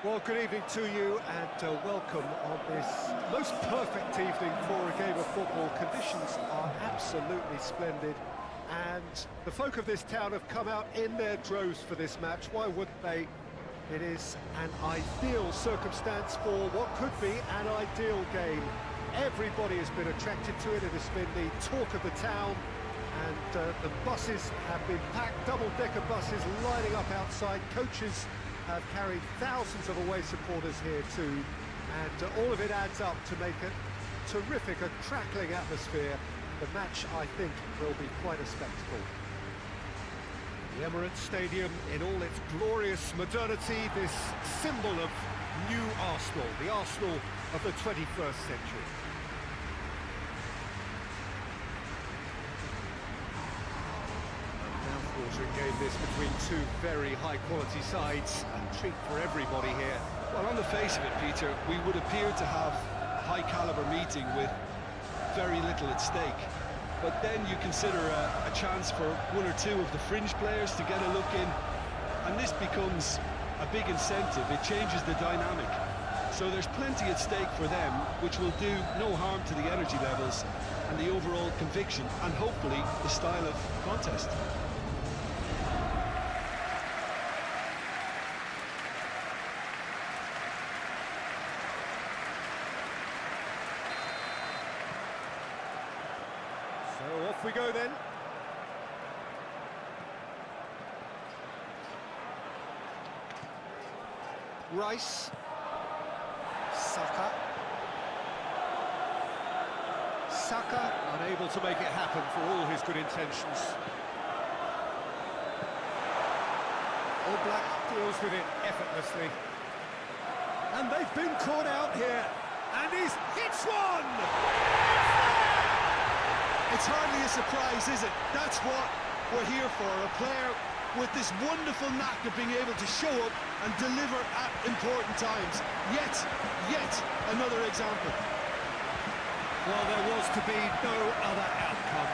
Well, good evening to you and welcome on this most perfect evening for a game of football. Conditions are absolutely splendid and the folk of this town have come out in their droves for this match. Why wouldn't they? It is an ideal circumstance for what could be an ideal game. Everybody has been attracted to it. It has been the talk of the town, and the buses have been packed, double-decker buses lining up outside. Coaches have carried thousands of away supporters here too, and all of it adds up to make a terrific, a crackling atmosphere. The match, I think, will be quite a spectacle. The Emirates Stadium in all its glorious modernity, this symbol of new Arsenal, the Arsenal of the 21st century. Mouth-watering game this between two very high-quality sides, a treat for everybody here. Well, on the face of it, Peter, we would appear to have a high-caliber meeting with very little at stake. But then you consider a chance for one or two of the fringe players to get a look in, and this becomes a big incentive. It changes the dynamic. So there's plenty at stake for them, which will do no harm to the energy levels and the overall conviction, and hopefully the style of contest. So off we go then. Rice. Saka, unable to make it happen for all his good intentions. Oblak deals with it effortlessly. And they've been caught out here. And he's hits one! It's hardly a surprise, is it? That's what we're here for, a player with this wonderful knack of being able to show up and deliver at important times. Yet another example. Well, there was to be no other outcome.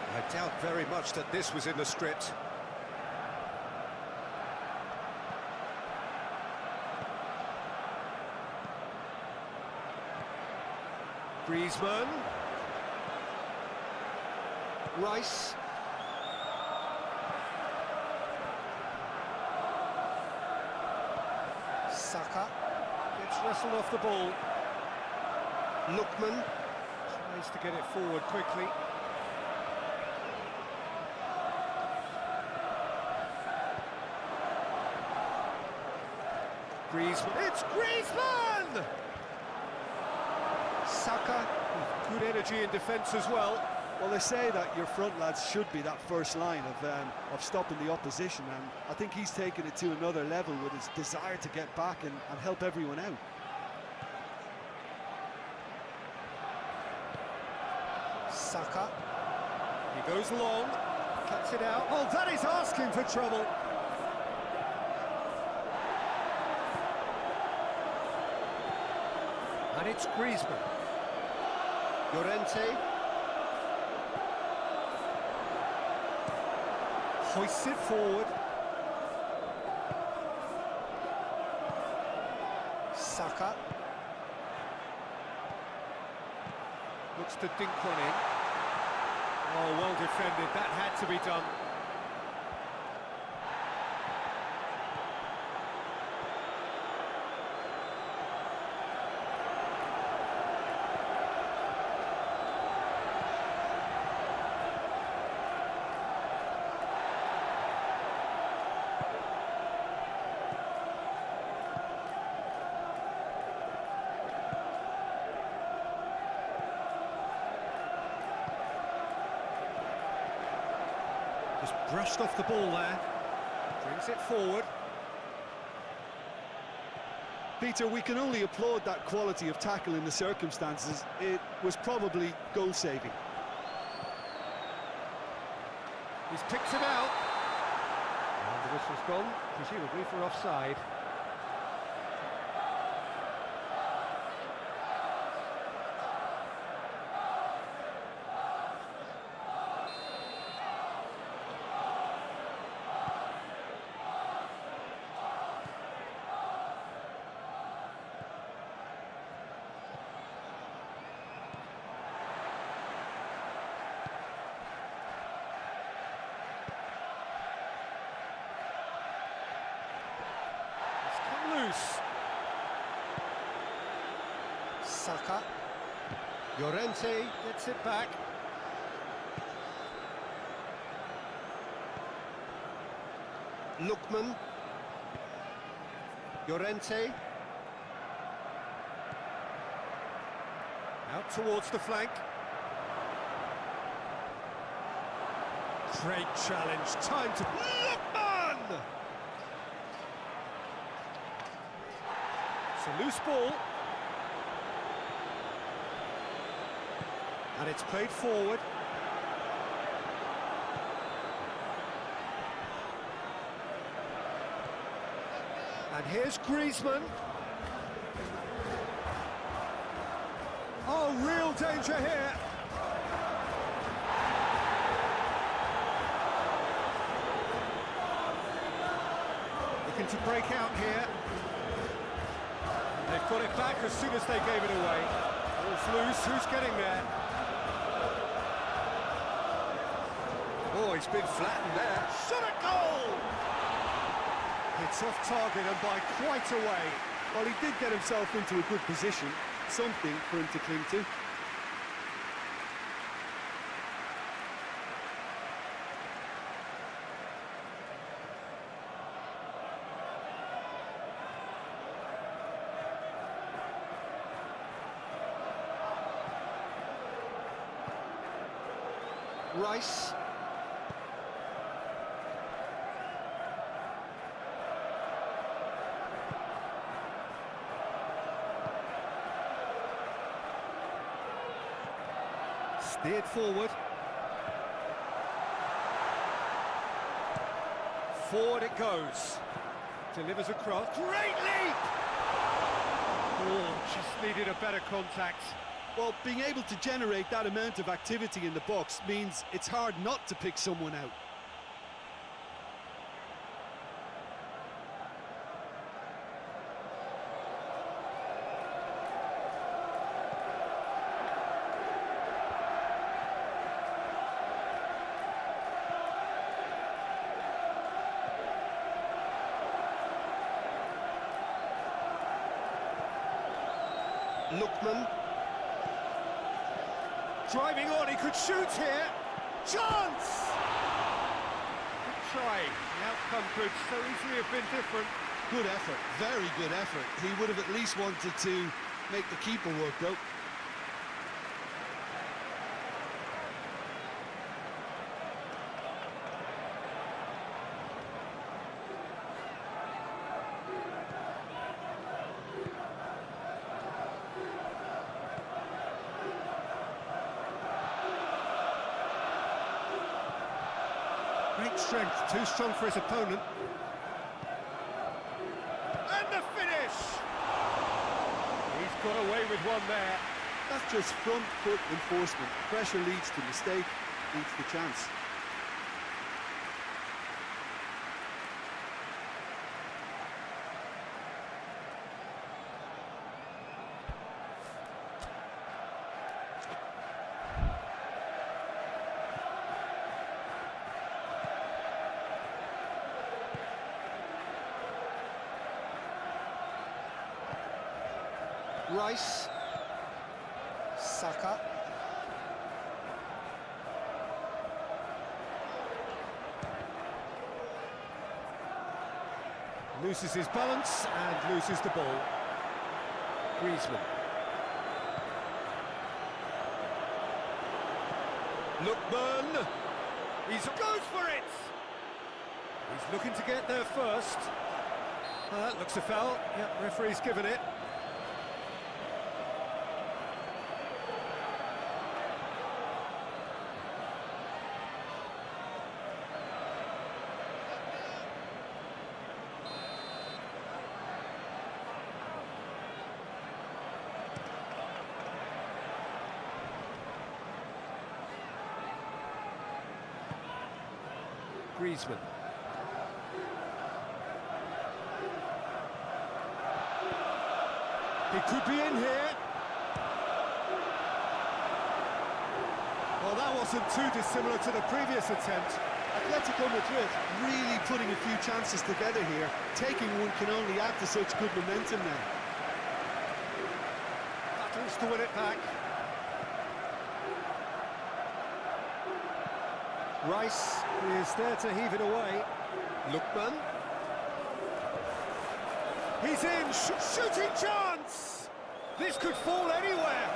I doubt very much that this was in the script. Griezmann. Rice. Saka gets wrestled off the ball. Lookman tries to get it forward quickly. Griezmann. It's Griezmann! Saka with good energy in defence as well. Well, they say that your front lads should be that first line of stopping the opposition, and I think he's taken it to another level with his desire to get back and help everyone out. Saka. He goes long, cuts it out. Oh, that is asking for trouble. And it's Griezmann. Llorente. Hoists it forward. Saka. Looks to dink one in. Oh, well defended. That had to be done. Just brushed off the ball there. Brings it forward. Peter, we can only applaud that quality of tackle in the circumstances. It was probably goal-saving. He's picked him out. And the whistle's gone, presumably for offside. Loose. Saka. Llorente gets it back. Lookman. Llorente. Out towards the flank. Great challenge. Time to... Lookman! A loose ball, and it's played forward. And here's Griezmann. Oh, real danger here. Looking to break out here. They've got it back as soon as they gave it away. Ball's loose, who's getting there? Oh, he's been flattened there. Shot at goal! It's off target and by quite a way. Well, he did get himself into a good position, something for him to cling to. Rice. Steered forward. Forward it goes. Delivers across. Great leap! Oh, just needed a better contact. Well, being able to generate that amount of activity in the box means it's hard not to pick someone out. Lookman. Driving on, he could shoot here. Chance! Good try. The outcome could so easily have been different. Good effort, very good effort. He would have at least wanted to make the keeper work, though. Great strength, too strong for his opponent. And the finish! He's got away with one there. That's just front foot enforcement. Pressure leads to mistake, leads to chance. Rice. Saka. Loses his balance and loses the ball. Griezmann. Lookman. He goes for it! He's looking to get there first. That looks a foul. Yep, referee's given it. Griezmann. He could be in here. Well, that wasn't too dissimilar to the previous attempt. Atletico Madrid really putting a few chances together here. Taking one can only add to such good momentum now. Battles to win it back. Rice is there to heave it away. Lookman. He's in, shooting chance! This could fall anywhere.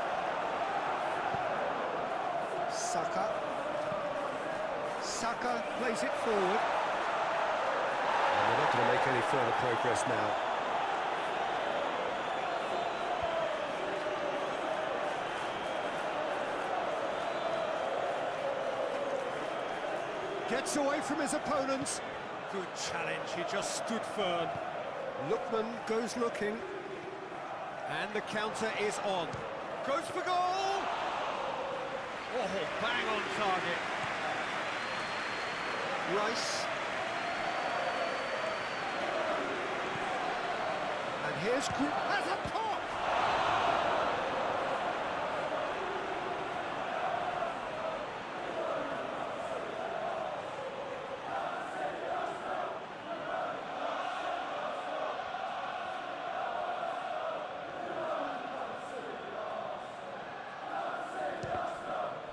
Saka plays it forward. And they're not going to make any further progress now. Gets away from his opponents. Good challenge, he just stood firm. Lookman goes looking. And the counter is on. Goes for goal! Oh, bang on target. Rice. And here's has a pop!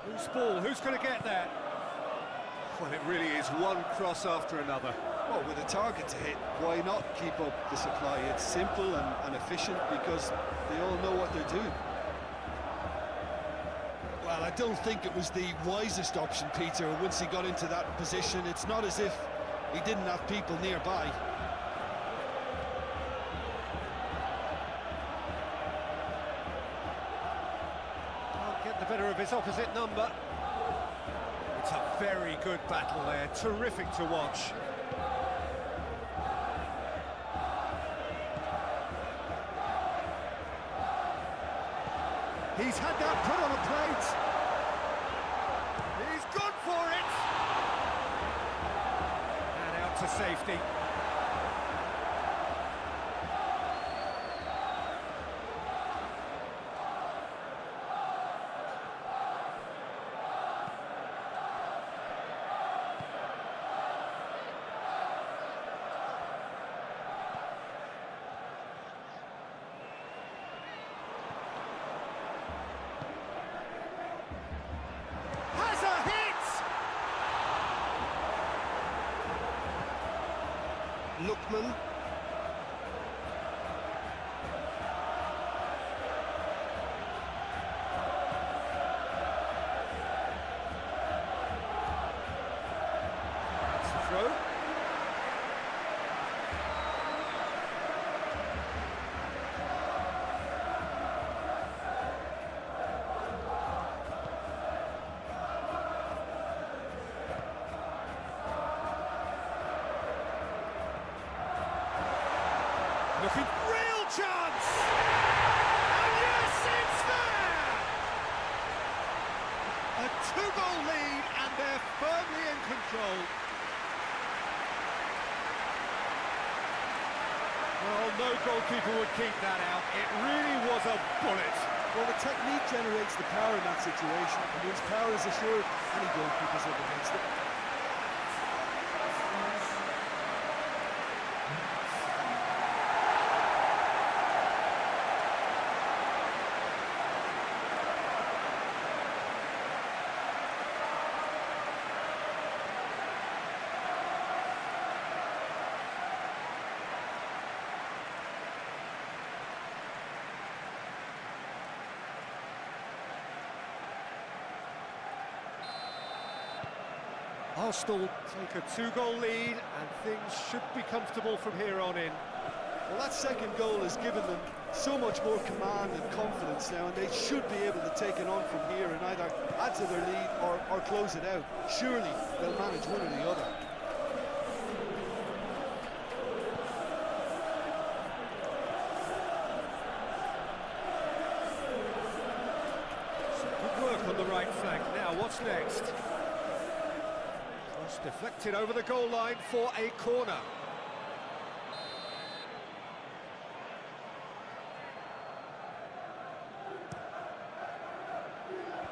Who's ball? Who's going to get that? Well, it really is one cross after another. Well, with a target to hit, why not keep up the supply? It's simple and efficient because they all know what they're doing. Well, I don't think it was the wisest option, Peter. Once he got into that position, it's not as if he didn't have people nearby. Can't get the better of his opposite number. It's a very good battle there, terrific to watch. He's had that put on a plate. He's gone for it. And out to safety. Lookman. That's the throw. Looking, real chance! And yes, it's there! A two-goal lead, and they're firmly in control. Well, no goalkeeper would keep that out. It really was a bullet. Well, the technique generates the power in that situation, and once power is assured, any goalkeeper's up against it. Arsenal take a two-goal lead, and things should be comfortable from here on in. Well, that second goal has given them so much more command and confidence now, and they should be able to take it on from here and either add to their lead or close it out. Surely they'll manage one or the other. Some good work on the right flank. Now, what's next? Cross deflected over the goal line for a corner.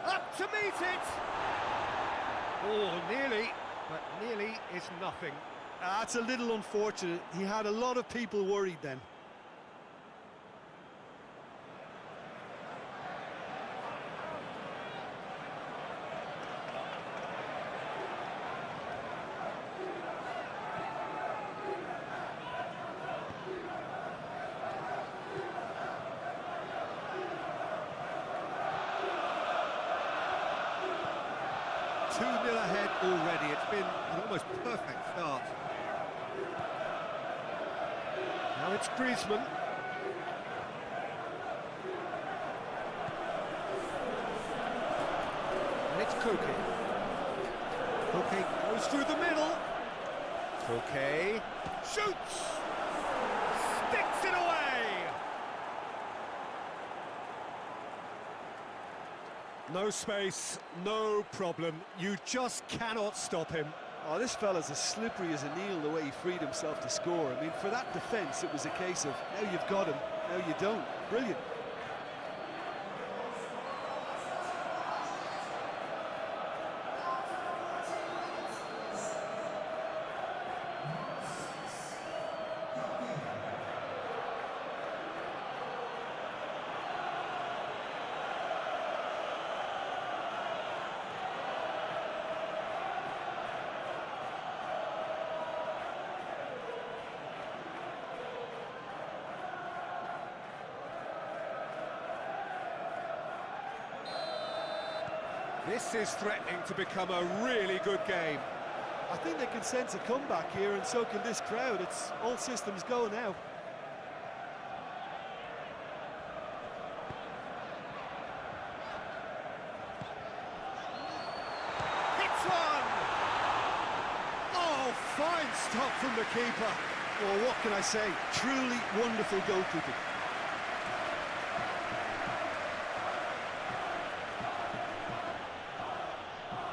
Up to meet it! Oh, nearly, but nearly is nothing. That's a little unfortunate. He had a lot of people worried then. Ahead already. It's been an almost perfect start. Now it's Griezmann. And it's Koke. Koke goes through the middle. Koke shoots! Sticks it away! No space, no problem. You just cannot stop him. Oh, this fella's as slippery as a eel the way he freed himself to score. I mean, for that defence, it was a case of now you've got him, now you don't. Brilliant. This is threatening to become a really good game. I think they can sense a comeback here, and so can this crowd. It's all systems go now. Hits one! Oh, fine stop from the keeper. Well, what can I say? Truly wonderful goalkeeping.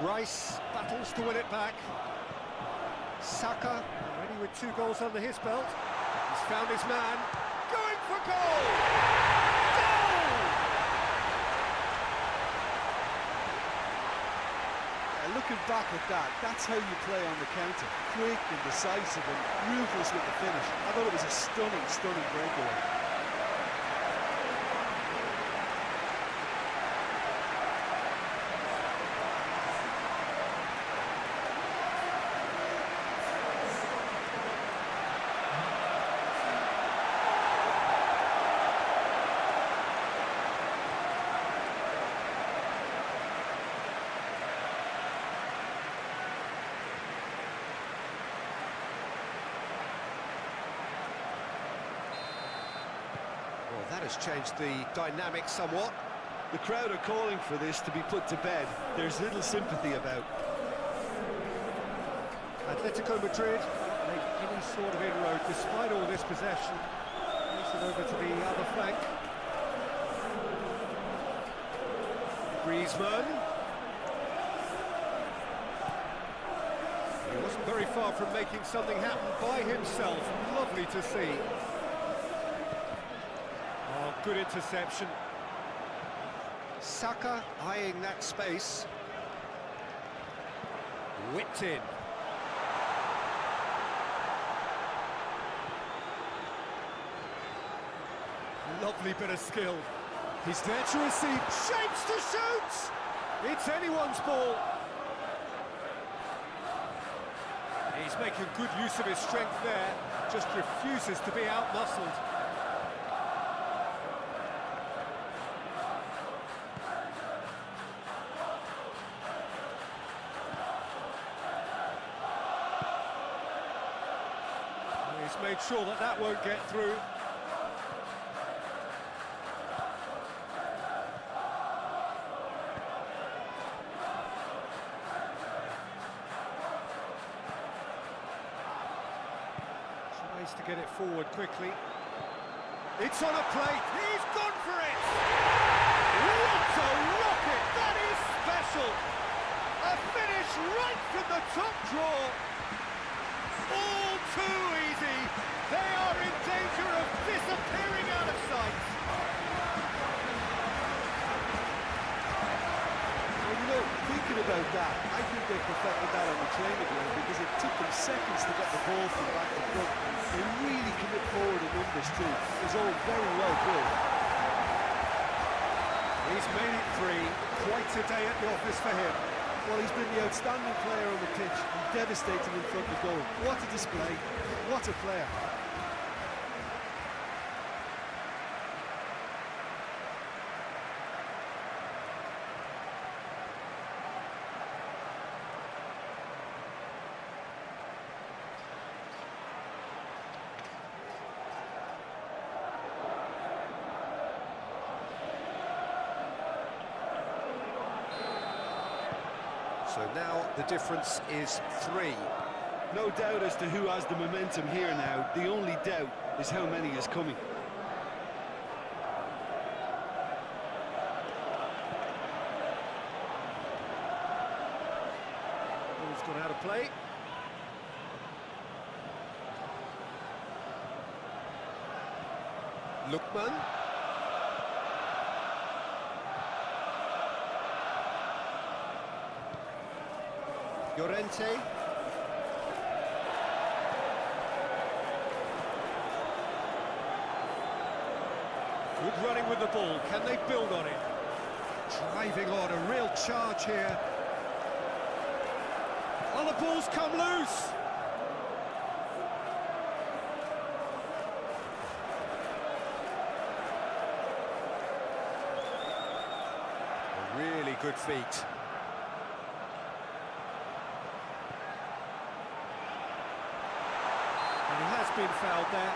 Rice battles to win it back. Saka, already with 2 goals under his belt. He's found his man. Going for goal! Goal! Yeah, looking back at that, that's how you play on the counter. Quick and decisive and ruthless with the finish. I thought it was a stunning, stunning breakaway. Well, that has changed the dynamic somewhat. The crowd are calling for this to be put to bed. There's little sympathy about. Atletico Madrid don't make any sort of inroad despite all this possession. Plays it over to the other flank. Griezmann. He wasn't very far from making something happen by himself. Lovely to see. Oh, good interception. Saka eyeing that space. Whipped in. Lovely bit of skill. He's there to receive. Shapes to shoot! It's anyone's ball. He's making good use of his strength there. Just refuses to be out-muscled. He's made sure that that won't get through. Tries to get it forward quickly. It's on a plate. He's gone for it! What a rocket! That is special! A finish right from the top draw. All too easy. They are in danger of disappearing out of sight. Well, you know, thinking about that, I think they perfected that on the training ground because it took them seconds to get the ball from back to front. They really commit forward in numbers too. It was all very well built. He's made it three. Quite a day at the office for him. Well, he's been the outstanding player on the pitch, devastating in front of goal. What a display, what a player. So now the difference is 3. No doubt as to who has the momentum here now. The only doubt is how many is coming. Ball's gone out of play. Lookman. Llorente. Good running with the ball. Can they build on it? Driving on, a real charge here. Oh, the ball's come loose. A really good feat. And he has been fouled there.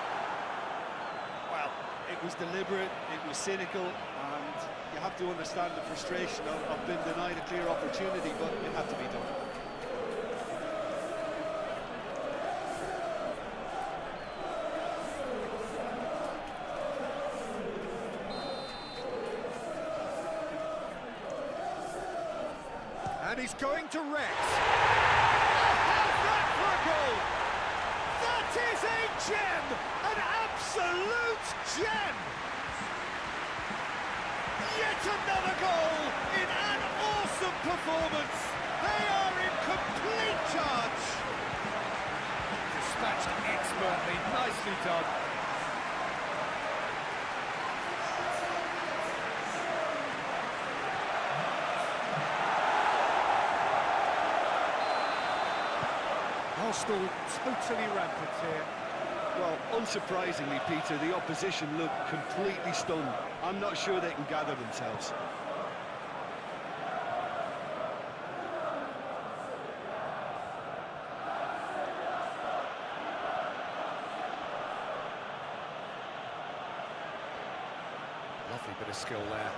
Well, it was deliberate, it was cynical, and you have to understand the frustration of being denied a clear opportunity, but it had to be done. And he's going to Rex. How's that for a goal? That is a gem! An absolute gem! Yet another goal in an awesome performance. They are in complete charge. Dispatched expertly, nicely done. Arsenal totally rampant here. Well, unsurprisingly, Peter, the opposition look completely stunned. I'm not sure they can gather themselves. Lovely bit of skill there.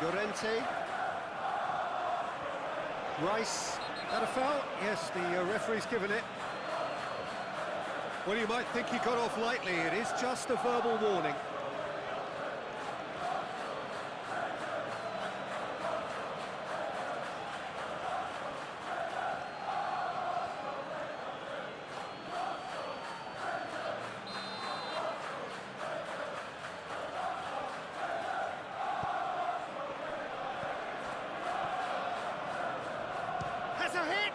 Llorente. Rice. That a foul? Yes, the referee's given it. Well, you might think he got off lightly. It is just a verbal warning. A hit!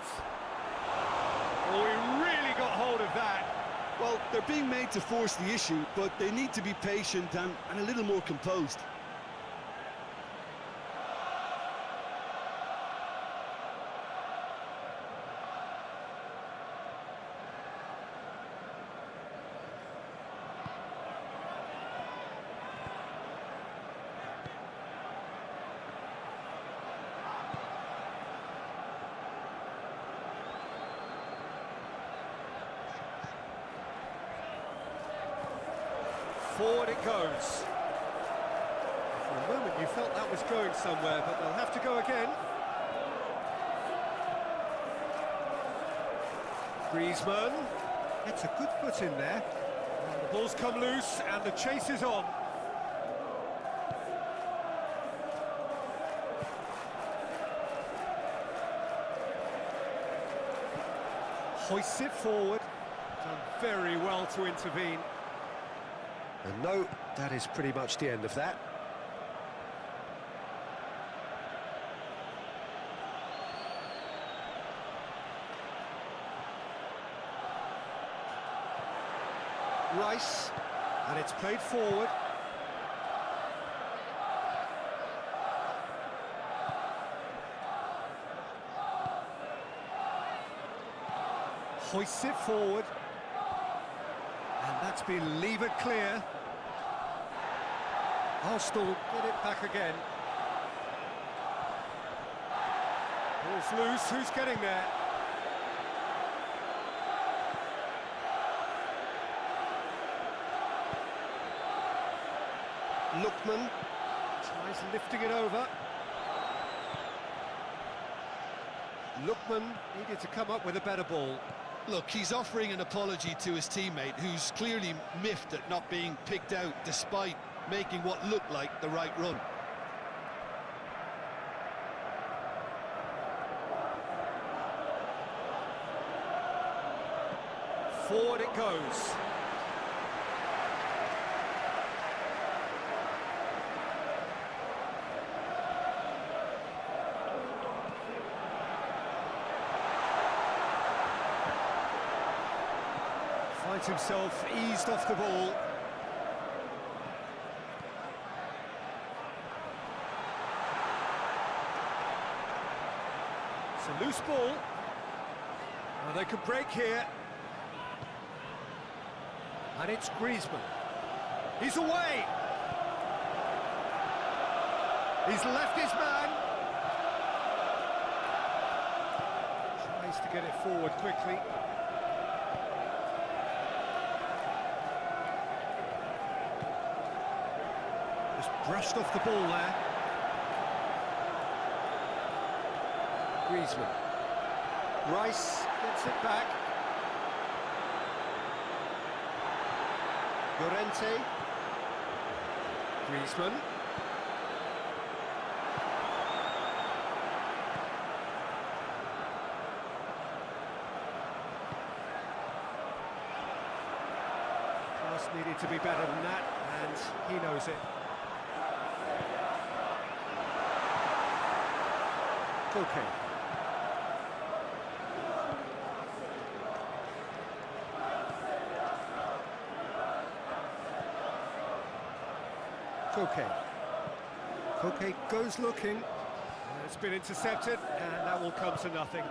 Oh, he really got hold of that. Well, they're being made to force the issue, but they need to be patient and a little more composed. Forward it goes. For a moment you felt that was going somewhere, but they'll have to go again. Griezmann gets a good foot in there. And the ball's come loose and the chase is on. Hoists it forward. Done very well to intervene. And no, that is pretty much the end of that. Rice, and it's played forward. Hoists it forward. And that's been levered clear. Arsenal get it back again. Ball's loose, who's getting there? Lookman tries lifting it over. Lookman needed to come up with a better ball. Look, he's offering an apology to his teammate, who's clearly miffed at not being picked out despite making what looked like the right run. Forward it goes. Finds himself eased off the ball. It's a loose ball. Now they could break here. And it's Griezmann. He's away! He's left his man. Tries to get it forward quickly. Just brushed off the ball there. Griezmann. Rice gets it back. Llorente. Griezmann. Pass needed to be better than that, and he knows it. Okay. Koke goes looking, and it's been intercepted, and that will come to nothing.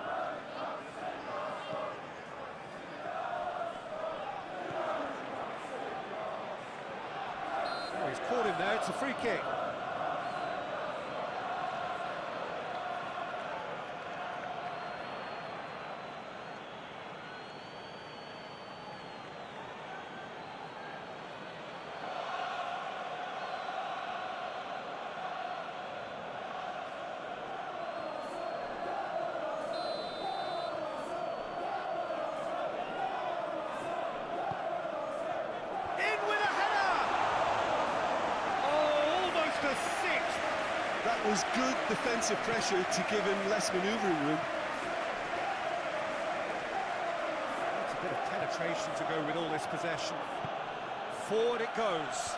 Oh, he's caught him there, it's a free kick. That was good defensive pressure to give him less manoeuvring room. It's a bit of penetration to go with all this possession. Forward it goes.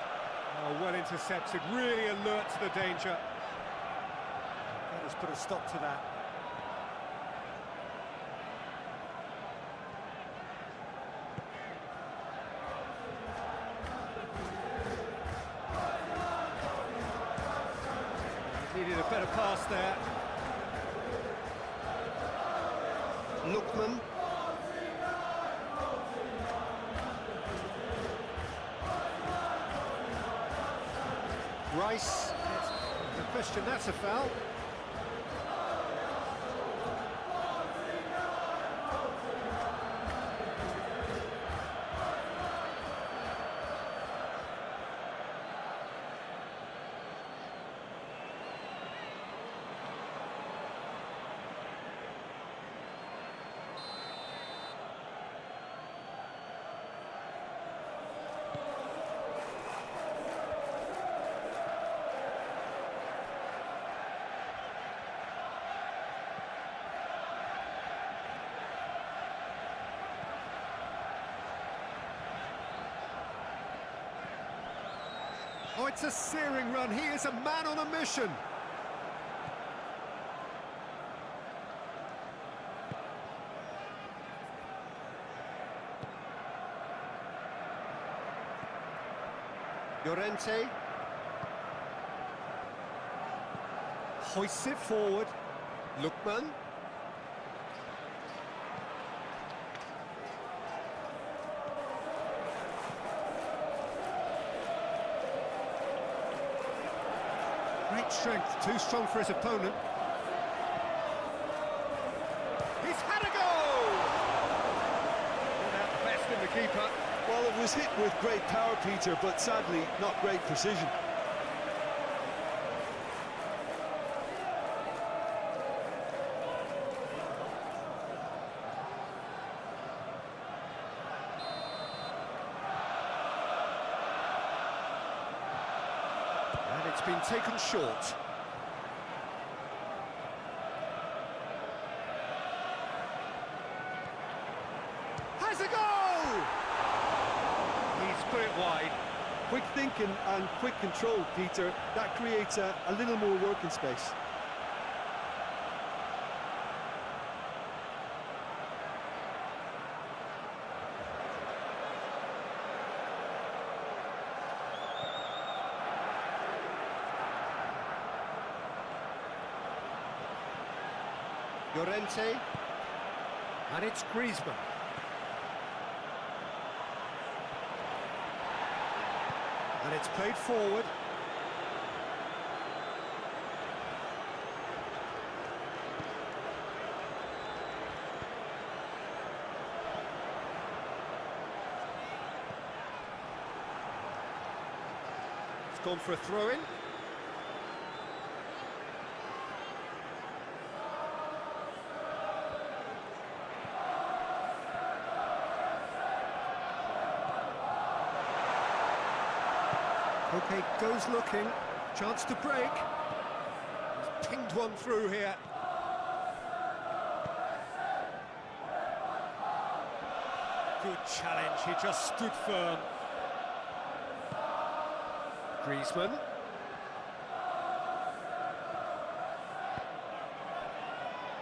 Oh, well intercepted, really alert to the danger. That has put a stop to that. Needed a better pass there. Lookman. Rice. No question, that's a foul. Oh, it's a searing run. He is a man on a mission. Llorente. Hoists it forward. Lookman. Great strength, too strong for his opponent. He's had a goal! Not the best in the keeper. Well, it was hit with great power, Peter, but sadly not great precision. And it's been taken short. Has a goal! He's put it wide. Quick thinking and quick control, Peter. That creates a little more working space. Llorente. And it's Griezmann. And it's played forward. It's gone for a throw-in. Okay, goes looking, chance to break. He's pinged one through here. Good challenge, he just stood firm. Griezmann.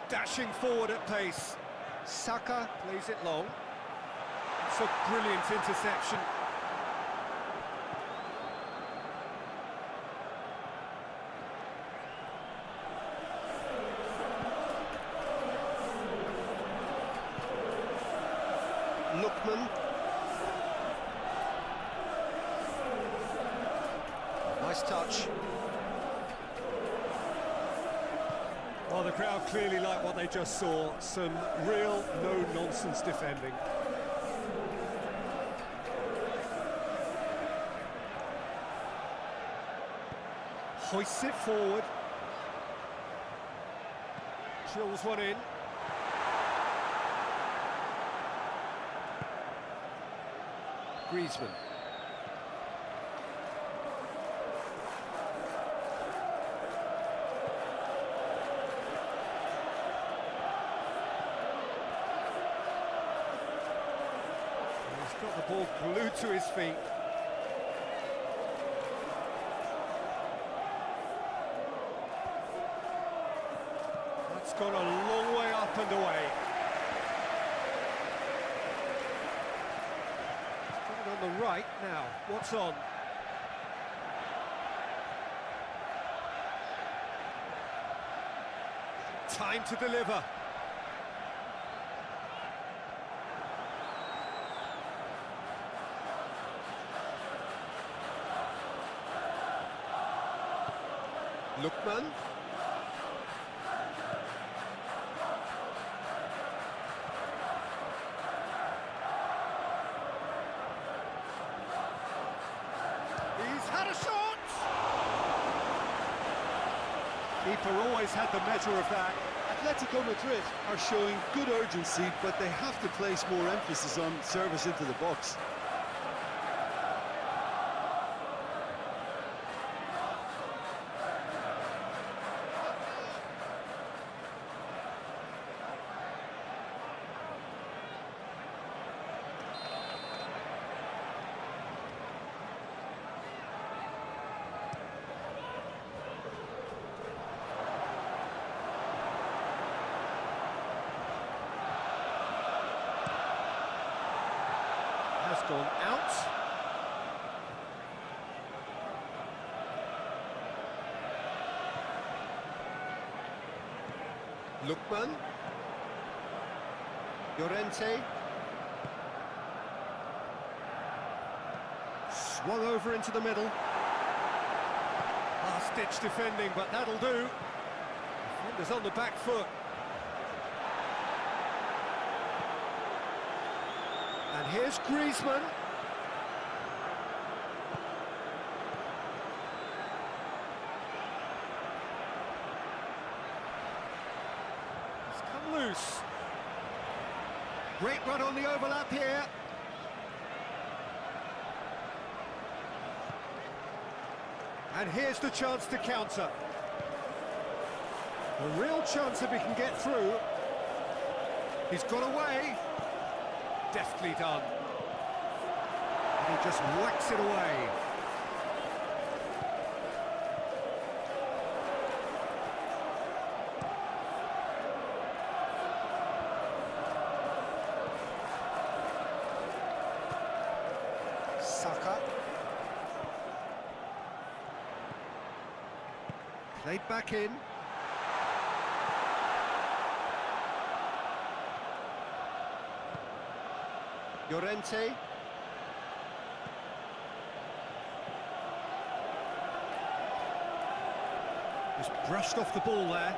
Dashing forward at pace. Saka plays it long. It's a brilliant interception. Lookman. Nice touch. Well, the crowd clearly like what they just saw. Some real no-nonsense defending. Hoists it forward. Drills one in. Griezmann. He's got the ball glued to his feet. That's gone a long way up and away. On the right now, what's on? Time to deliver. Lookman. Had a shot! Keeper always had the measure of that. Atletico Madrid are showing good urgency, but they have to place more emphasis on service into the box. gone out. Lookman. Llorente. Swung over into the middle. Last-ditch defending, but that'll do. Defender's on the back foot. And here's Griezmann. He's come loose. Great run on the overlap here. And here's the chance to counter. A real chance if he can get through. He's got away. Deftly done. And he just whacks it away. Saka. Played back in. Llorente. Just brushed off the ball there.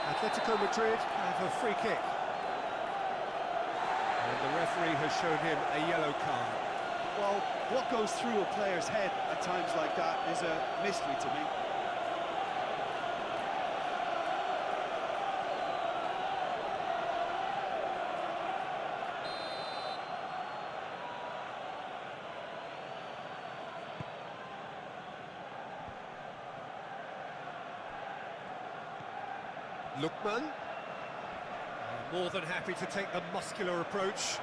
Atletico Madrid have a free kick. And the referee has shown him a yellow card. Well, what goes through a player's head at times like that is a mystery to me. Lookman, more than happy to take the muscular approach.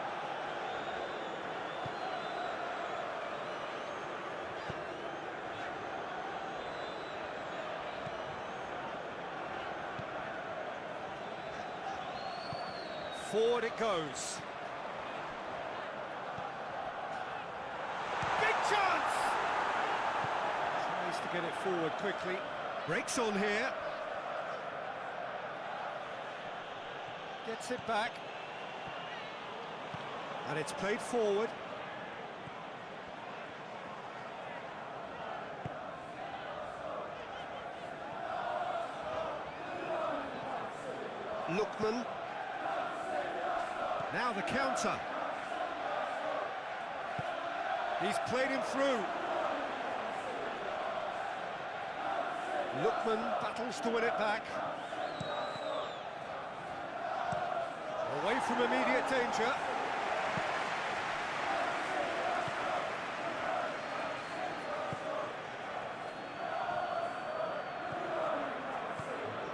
Forward it goes. Big chance! Tries to get it forward quickly. Breaks on here. Gets it back. And it's played forward. Lookman. Now the counter. He's played him through. Lookman battles to win it back. Away from immediate danger.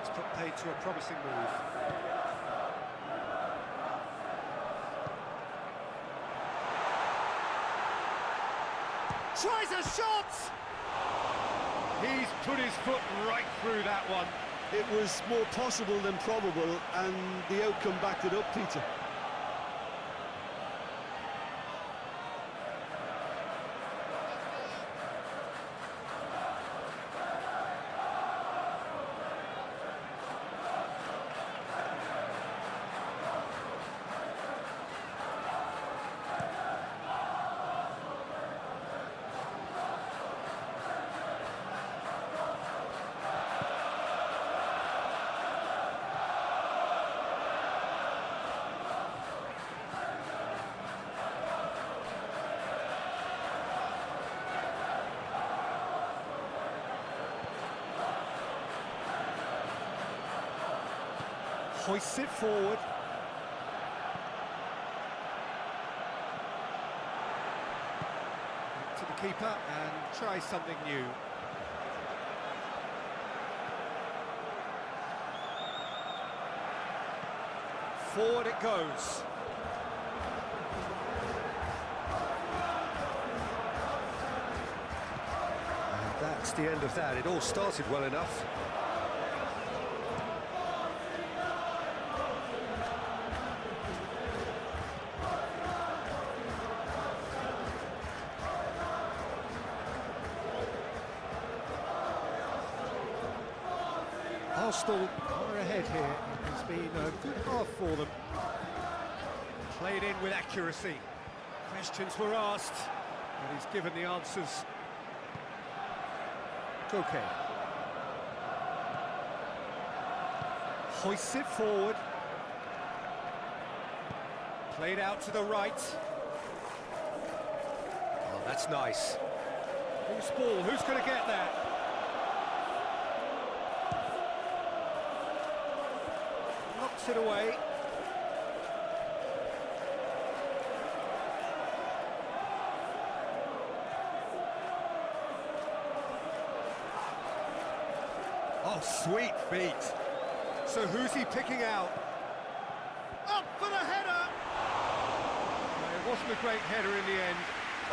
It's put paid to a promising move. Tries a shot! He's put his foot right through that one. It was more possible than probable, and the outcome backed it up, Peter. Hoists it forward. To the keeper and tries something new. Forward it goes. And that's the end of that. It all started well enough. Arsenal are ahead here. It has been a good half for them. Played in with accuracy. Questions were asked, and he's given the answers. Koke. Hoists it forward. Played out to the right. Oh, that's nice. Who's ball? Who's going to get that? Knocks it away. Oh, sweet feet. So who's he picking out? Up for the header! No, it wasn't a great header in the end.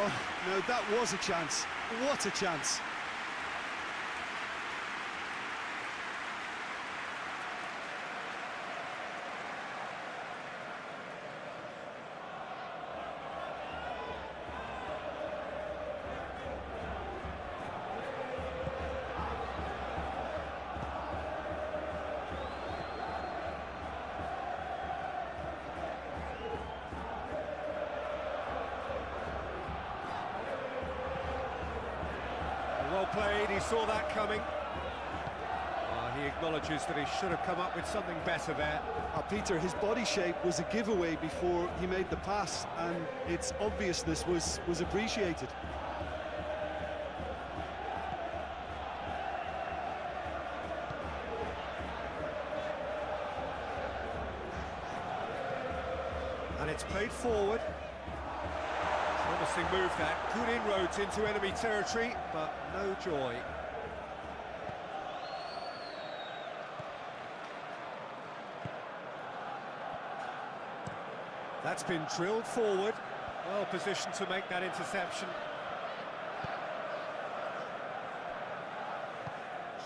Oh, no, that was a chance. What a chance. Well played, he saw that coming. He acknowledges that he should have come up with something better there. Peter, his body shape was a giveaway before he made the pass, and its obviousness was appreciated. And it's played forward. Promising move that. Good inroads into enemy territory, but no joy. That's been drilled forward. Well positioned to make that interception.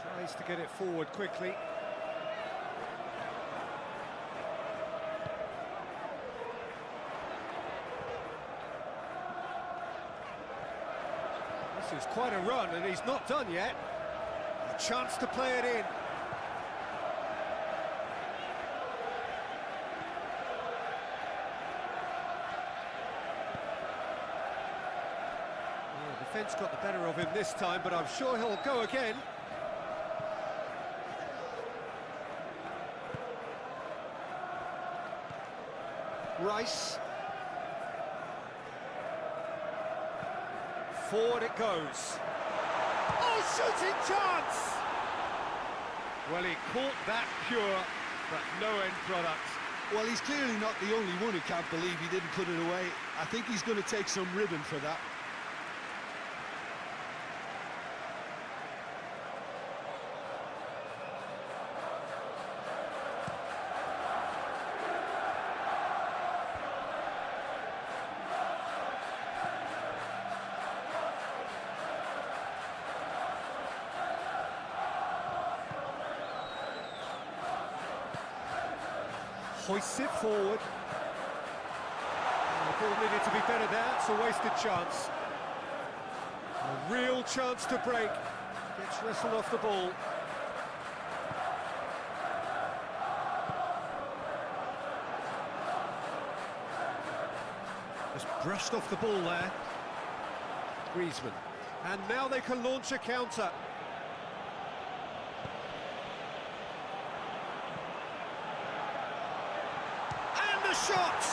Tries to get it forward quickly. This is quite a run, and he's not done yet. A chance to play it in. The defence got the better of him this time, but I'm sure he'll go again. Rice. Forward it goes. Oh, shooting chance! Well, he caught that pure, but no end product. Well, he's clearly not the only one who can't believe he didn't put it away. I think he's going to take some ribbon for that. Hoists it forward. The ball needed to be better there, it's a wasted chance. A real chance to break. Gets wrestled off the ball. Just brushed off the ball there. Griezmann. And now they can launch a counter. Shot!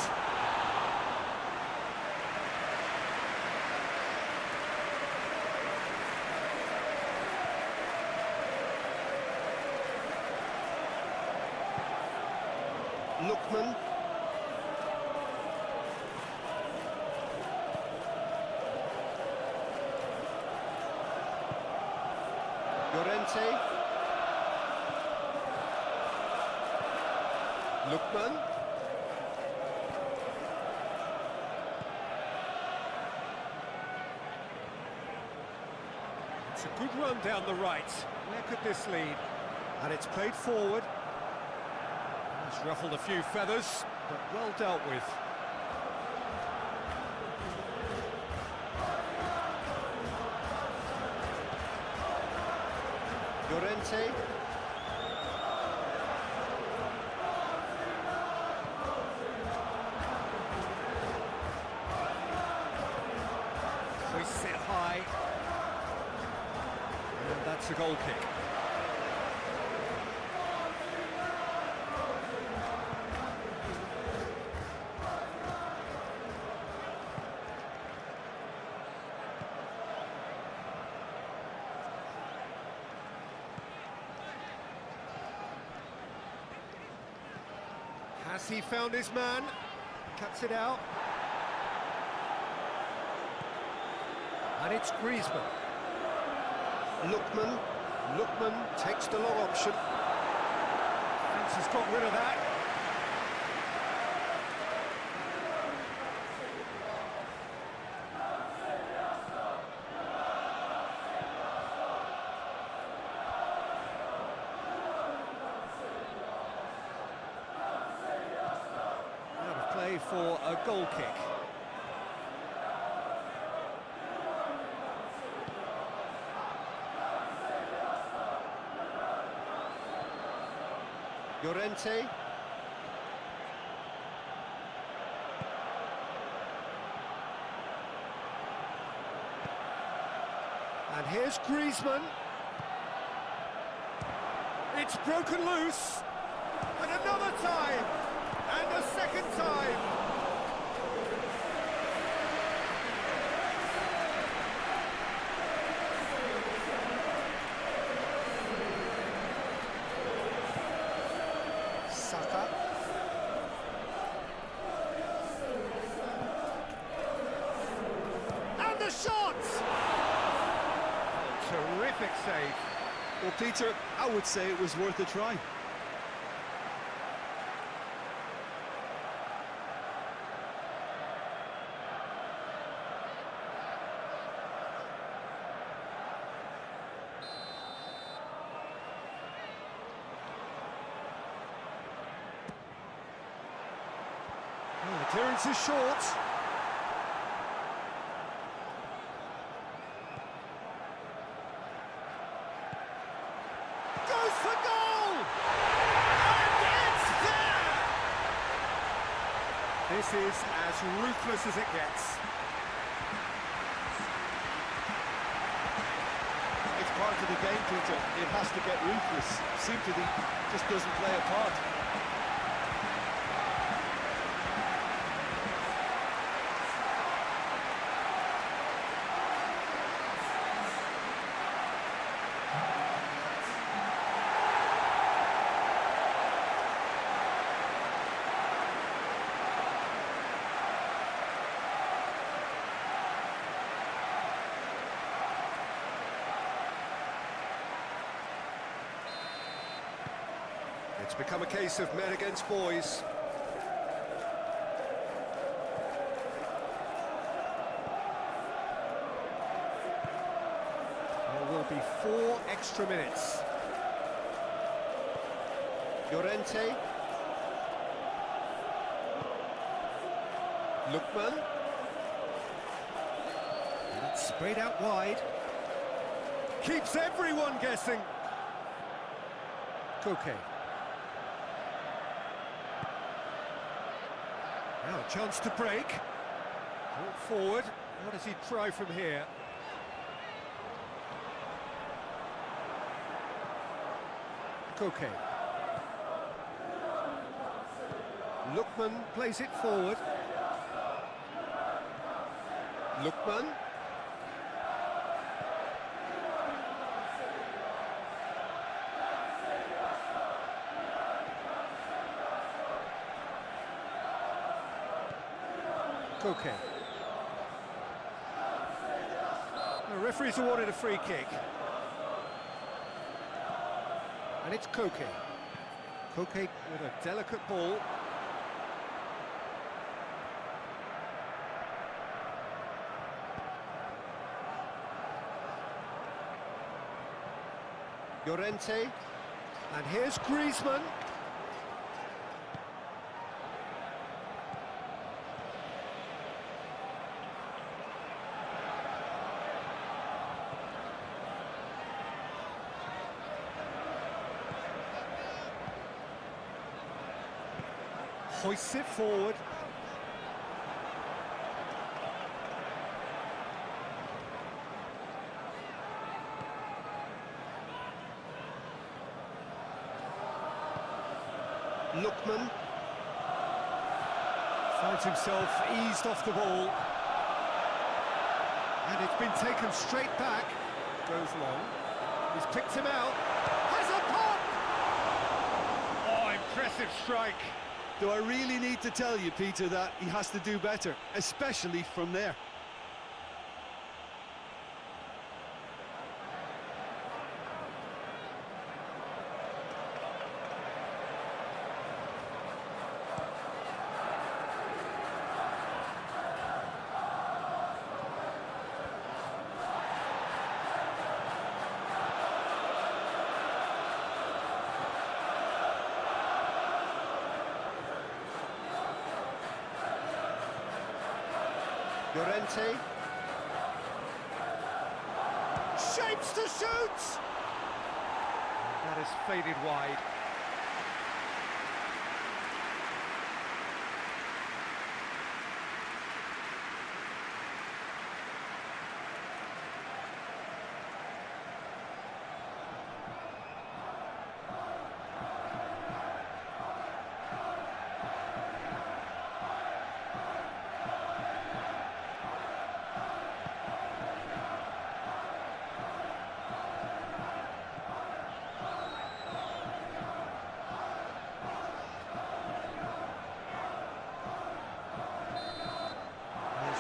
Lookman. Llorente. Lookman. It's a good run down the right. Where could this lead? And it's played forward. It's ruffled a few feathers, but well dealt with. Llorente. It's a goal kick. Has he found his man? Cuts it out. And it's Griezmann. Lookman takes the long option. Defence has got rid of that. Out of play for a goal kick. Llorente. And here's Griezmann. It's broken loose. And another time. And a second time. Saka. And the shot! Terrific save. Well, Peter, I would say it was worth a try. Oh, the clearance is short. Goes for goal! And it's there! This is as ruthless as it gets. It's part of the game, Peter. It has to get ruthless. Sympathy just doesn't play a part. It's become a case of men against boys. There will be 4 extra minutes. Llorente. Lookman. And it's sprayed out wide. Keeps everyone guessing. Koke. Now a chance to break. Brought forward. What does he try from here? Koke. Lookman plays it forward. Lookman. Koke. The referee's awarded a free kick. And it's Koke. Koke with a delicate ball. Llorente. And here's Griezmann. Hoists it forward. Lookman finds himself eased off the ball. And it's been taken straight back. Goes long. He's picked him out. Has a pop! Oh, impressive strike. Do I really need to tell you, Peter, that he has to do better, especially from there? Llorente. Shapes to shoot! That has faded wide.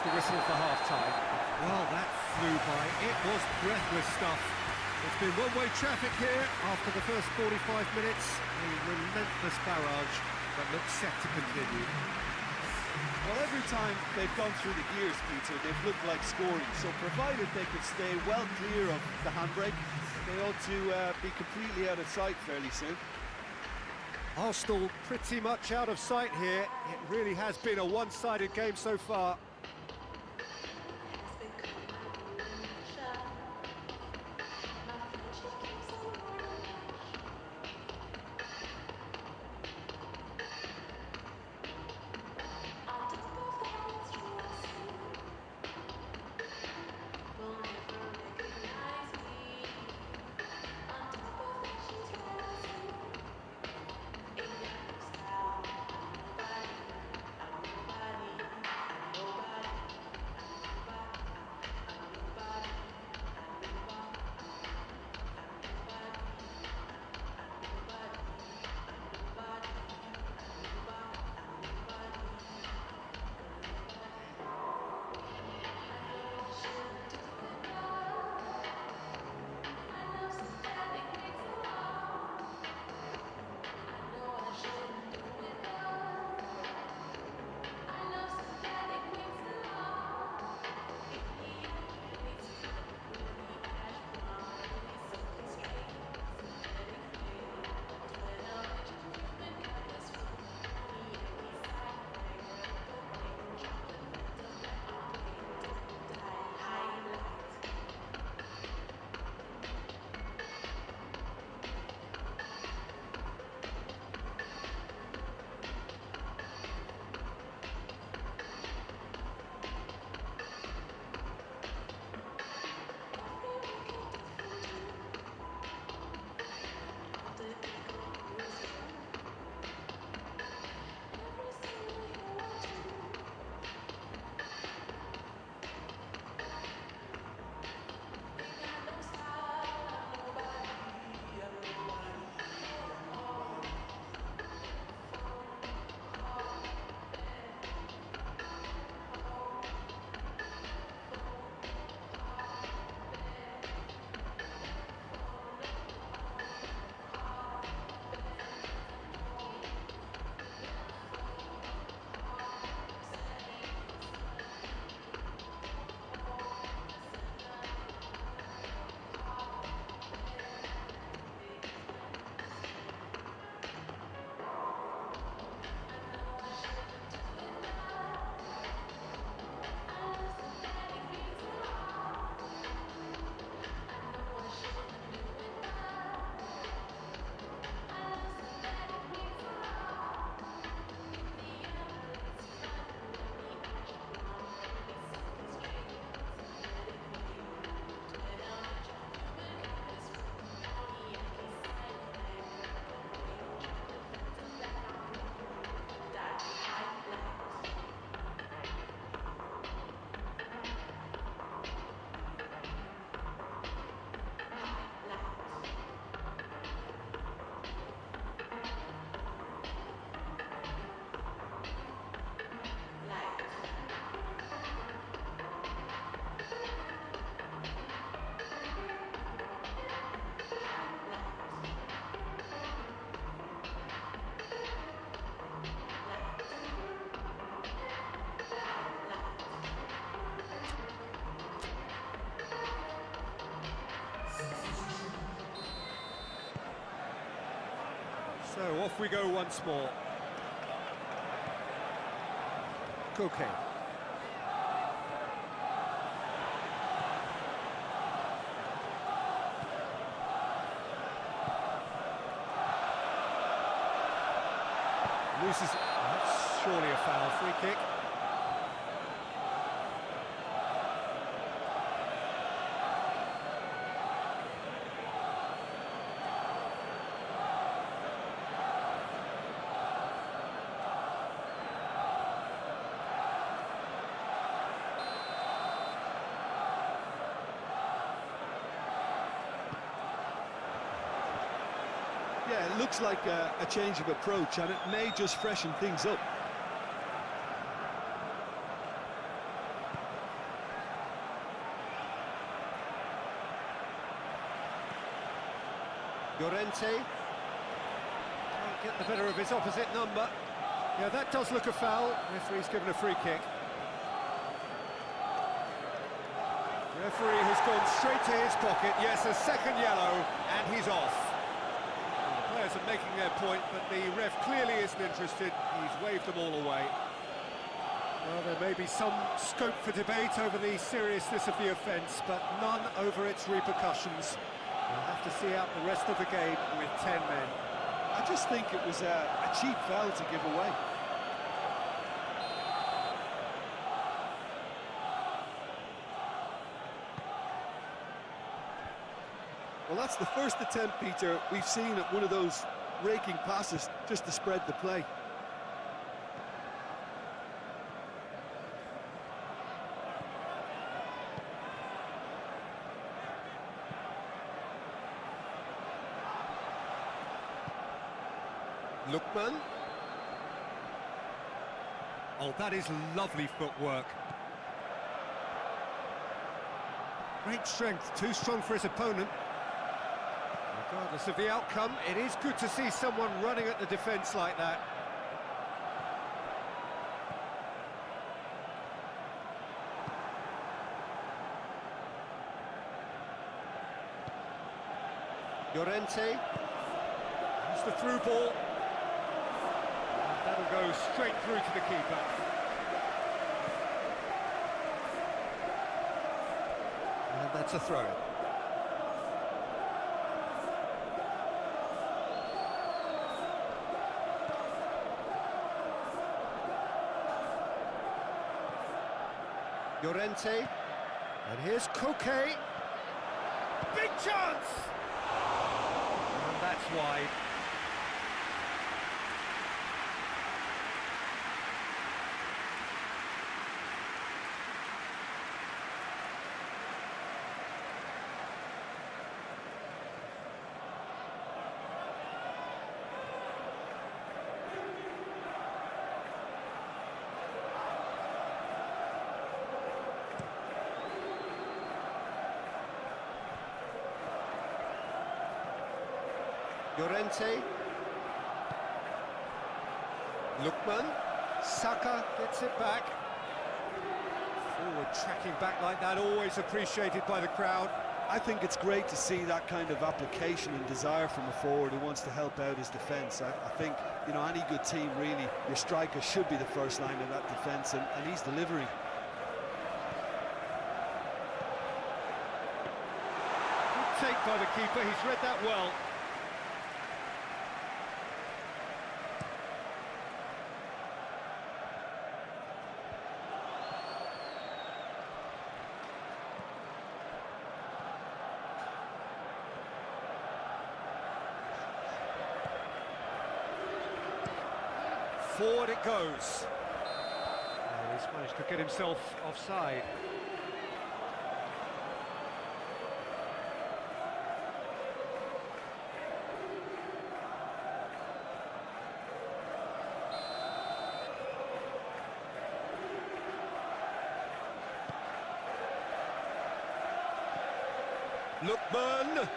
The whistle for half-time. Well, that flew by. It was breathless stuff. It's been one-way traffic here after the first 45 minutes. A relentless barrage that looks set to continue. Well, every time they've gone through the gears, Peter, they've looked like scoring. So provided they could stay well clear of the handbrake, they ought to be completely out of sight fairly soon. Arsenal pretty much out of sight here. It really has been a one-sided game so far. So off we go once more. Koke. Loses. That's surely a foul. Free kick. Yeah, it looks like a change of approach, and it may just freshen things up. Llorente. Can't get the better of his opposite number. Yeah, that does look a foul. Referee's given a free kick. Referee has gone straight to his pocket. Yes, a second yellow, and he's off. The players are making their point, but the ref clearly isn't interested. He's waved them all away. Well, there may be some scope for debate over the seriousness of the offence, but none over its repercussions. We'll have to see out the rest of the game with 10 men. I just think it was a cheap foul to give away. Well, that's the first attempt, Peter, we've seen at one of those raking passes just to spread the play. Lookman. Oh, that is lovely footwork. Great strength, too strong for his opponent. Regardless of the outcome, it is good to see someone running at the defence like that. Llorente. It's the through ball. That'll go straight through to the keeper. And that's a throw. Llorente. And here's Koke. Big chance! And that's wide. Llorente. Lookman. Saka gets it back. Forward tracking back like that, always appreciated by the crowd. I think it's great to see that kind of application and desire from a forward who wants to help out his defence. I think, you know, any good team, really, your striker should be the first line of that defence, and he's delivering. Good take by the keeper, he's read that well. Forward it goes. And he's managed to get himself offside. Lookman.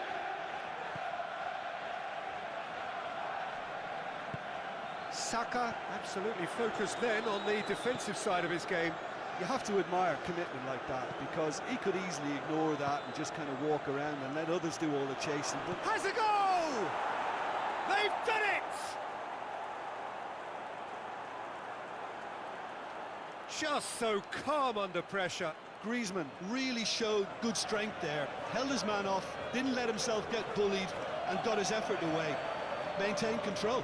Saka absolutely focused then on the defensive side of his game. You have to admire commitment like that, because he could easily ignore that and just kind of walk around and let others do all the chasing. But has a goal! They've done it! Just so calm under pressure. Griezmann really showed good strength there, held his man off, didn't let himself get bullied, and got his effort away. Maintained control.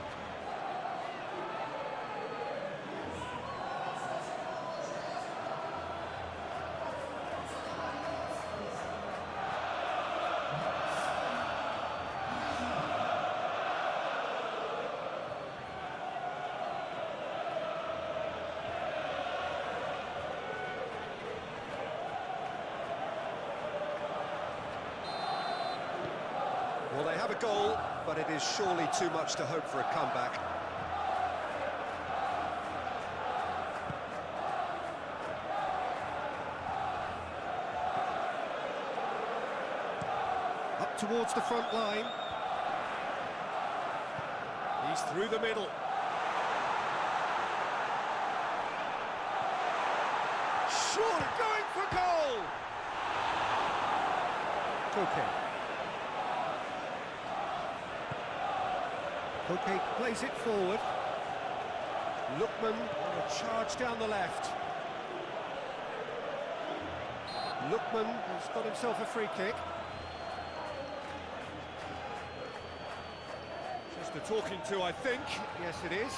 Well, they have a goal, but it is surely too much to hope for a comeback. Up towards the front line. He's through the middle. Surely going for goal! Koke. Koke plays it forward. Lookman on a charge down the left. Lookman has got himself a free kick. Just a talking to, I think. Yes, it is.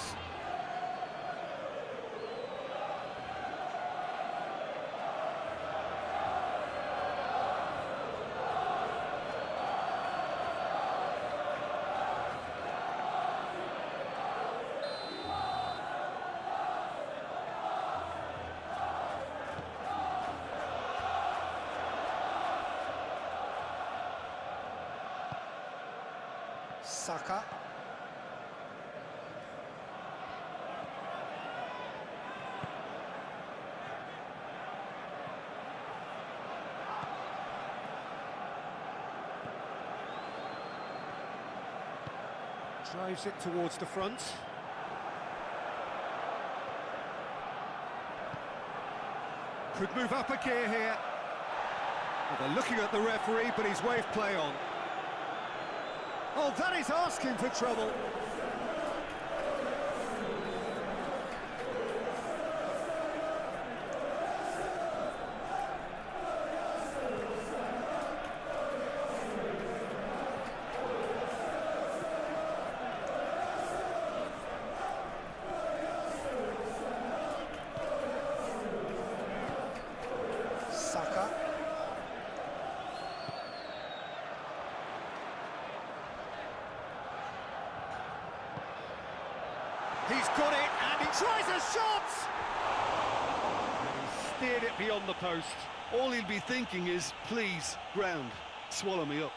Saka. Drives it towards the front. Could move up a gear here. Well, they're looking at the referee, but he's waved play on. Oh, that is asking for trouble. Saka. He's got it, and he tries a shot! And he steered it beyond the post. All he'll be thinking is, please, ground, swallow me up.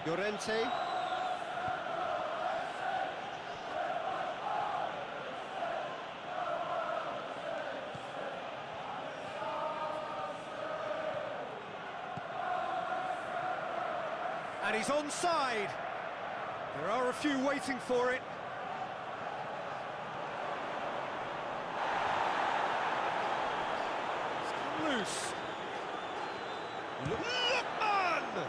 Llorente. And he's onside. There are a few waiting for it. It's loose. Lookman!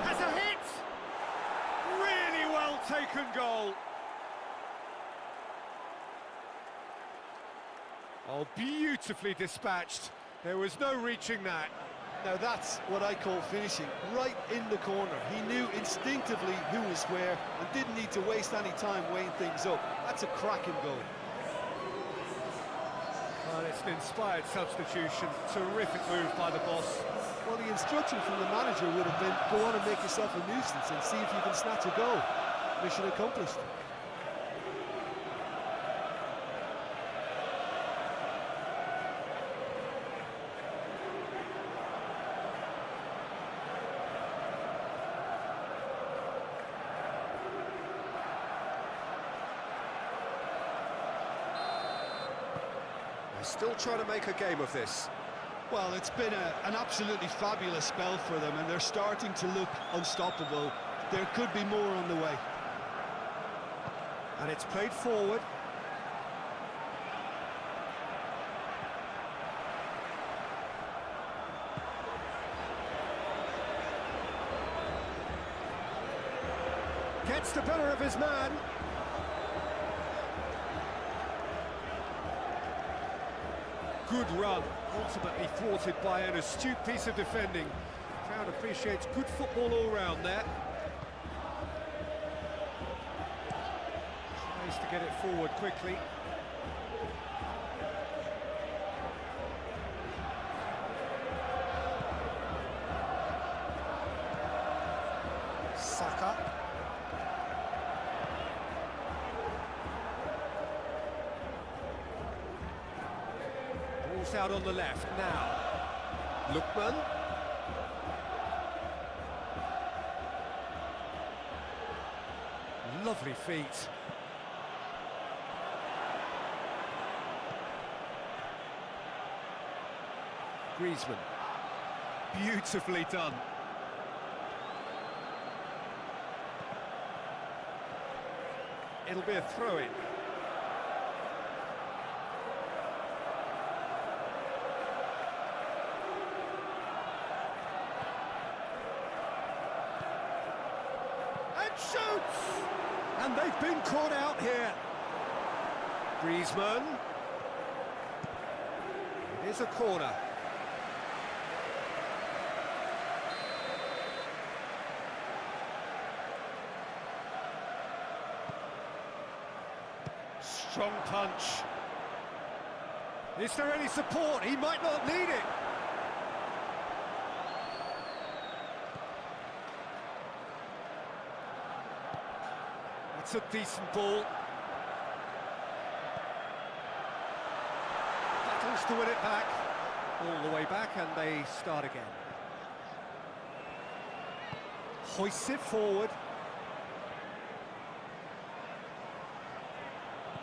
Has a hit! Really well taken goal. Oh, beautifully dispatched. There was no reaching that. Now that's what I call finishing, right in the corner. He knew instinctively who was where and didn't need to waste any time weighing things up. That's a cracking goal. Well, it's an inspired substitution. Terrific move by the boss. Well, the instruction from the manager would have been, go on and make yourself a nuisance and see if you can snatch a goal. Mission accomplished. They're still trying to make a game of this. Well, it's been an absolutely fabulous spell for them, and they're starting to look unstoppable. There could be more on the way. And it's played forward. Gets the better of his man. Good run, ultimately thwarted by an astute piece of defending. Crowd appreciates good football all round there. Tries to get it forward quickly. Saka. Ball's out on the left now. Lookman. Lovely feet. Griezmann. Beautifully done. It'll be a throw-in. And shoots! And they've been caught out here. Griezmann. It is a corner. Strong punch. Is there any support? He might not need it. It's a decent ball. Battles to win it back. All the way back, and they start again. Hoists it forward.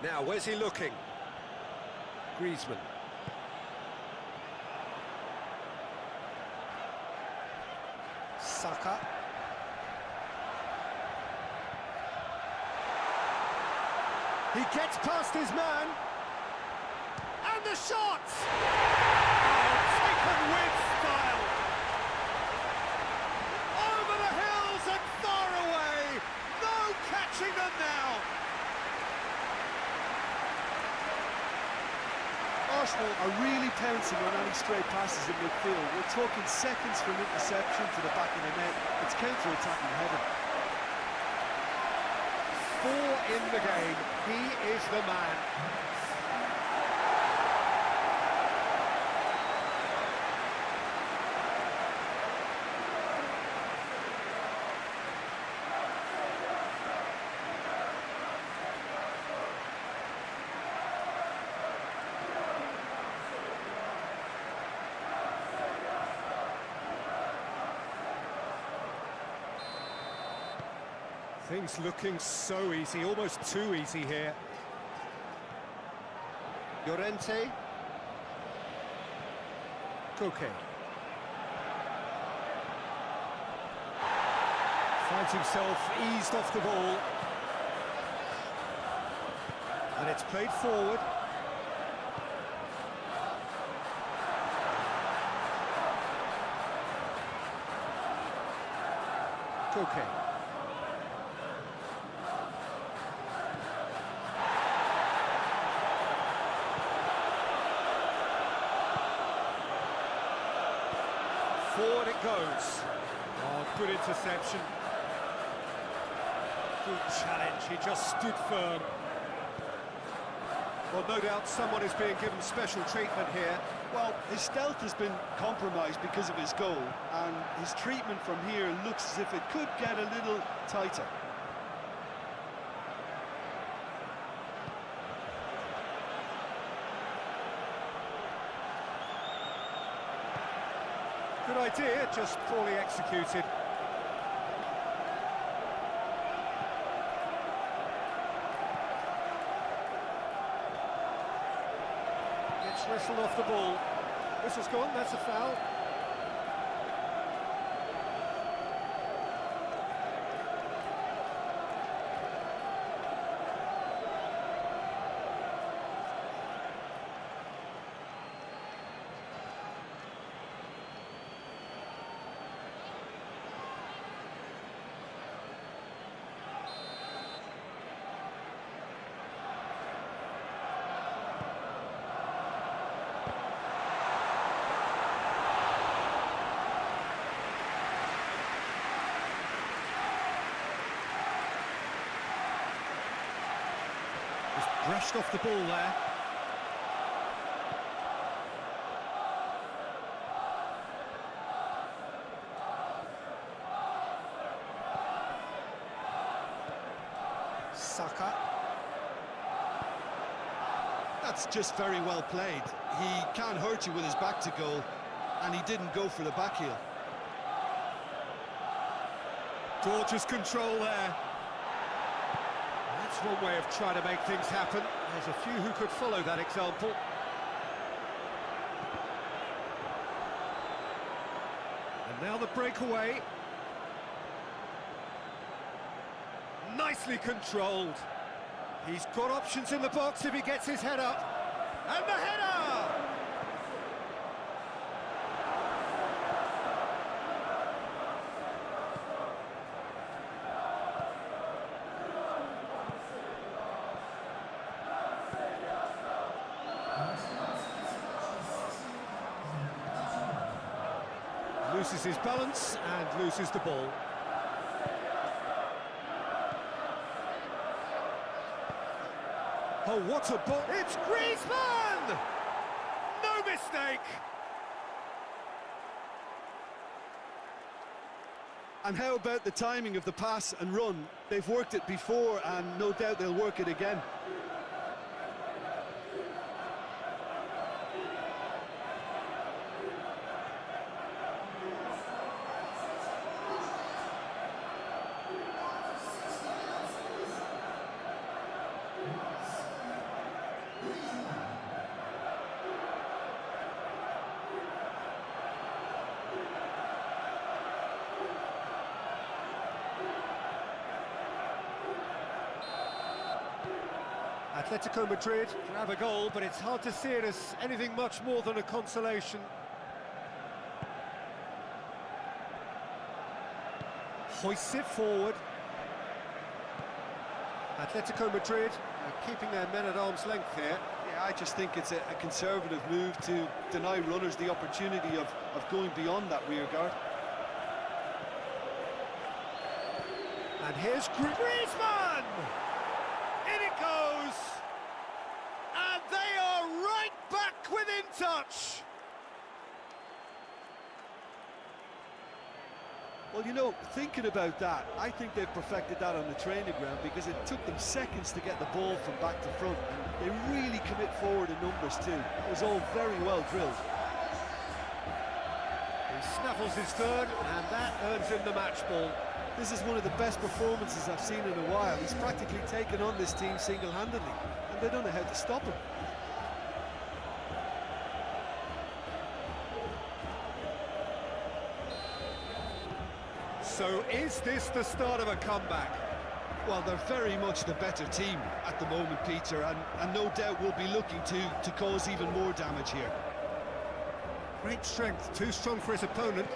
Now, where's he looking? Griezmann. Saka. He gets past his man. And the shot! Oh, taken with style. Over the hills and far away. No catching them now. Arsenal are really pouncing on any stray passes in midfield. We're talking seconds from interception to the back of the net. It's counter-attacking heaven. 4 in the game. He is the man. Things looking so easy, almost too easy here. Llorente. Koke. Finds himself eased off the ball. And it's played forward. Koke. Forward it goes. Oh, good interception. Good challenge, he just stood firm. Well, no doubt someone is being given special treatment here. Well, his stealth has been compromised because of his goal, and his treatment from here looks as if it could get a little tighter. Good idea, just poorly executed. Gets wrestled off the ball. Whistle's gone, that's a foul. Brushed off the ball there. Saka. That's just very well played. He can't hurt you with his back to goal, and he didn't go for the back heel. Gorgeous control there. That's one way of trying to make things happen. There's a few who could follow that example. And now the breakaway. Nicely controlled. He's got options in the box if he gets his head up. And the header! Loses his balance and loses the ball. Oh, what a ball! It's Griezmann! No mistake! And how about the timing of the pass and run? They've worked it before, and no doubt they'll work it again. Atletico Madrid grab a goal, but it's hard to see it as anything much more than a consolation. Hoists it forward. Atletico Madrid are keeping their men at arm's length here. Yeah, I just think it's a conservative move to deny runners the opportunity of going beyond that rear guard. And here's Griezmann! In it goes! And they are right back within touch! Well, you know, thinking about that, I think they've perfected that on the training ground because it took them seconds to get the ball from back to front, and they really commit forward in numbers too. That was all very well drilled. He snaffles his third, and that earns him the match ball. This is one of the best performances I've seen in a while. He's practically taken on this team single-handedly, and they don't know how to stop him. So is this the start of a comeback? Well, they're very much the better team at the moment, Peter, and no doubt will be looking to cause even more damage here. Great strength, too strong for his opponent.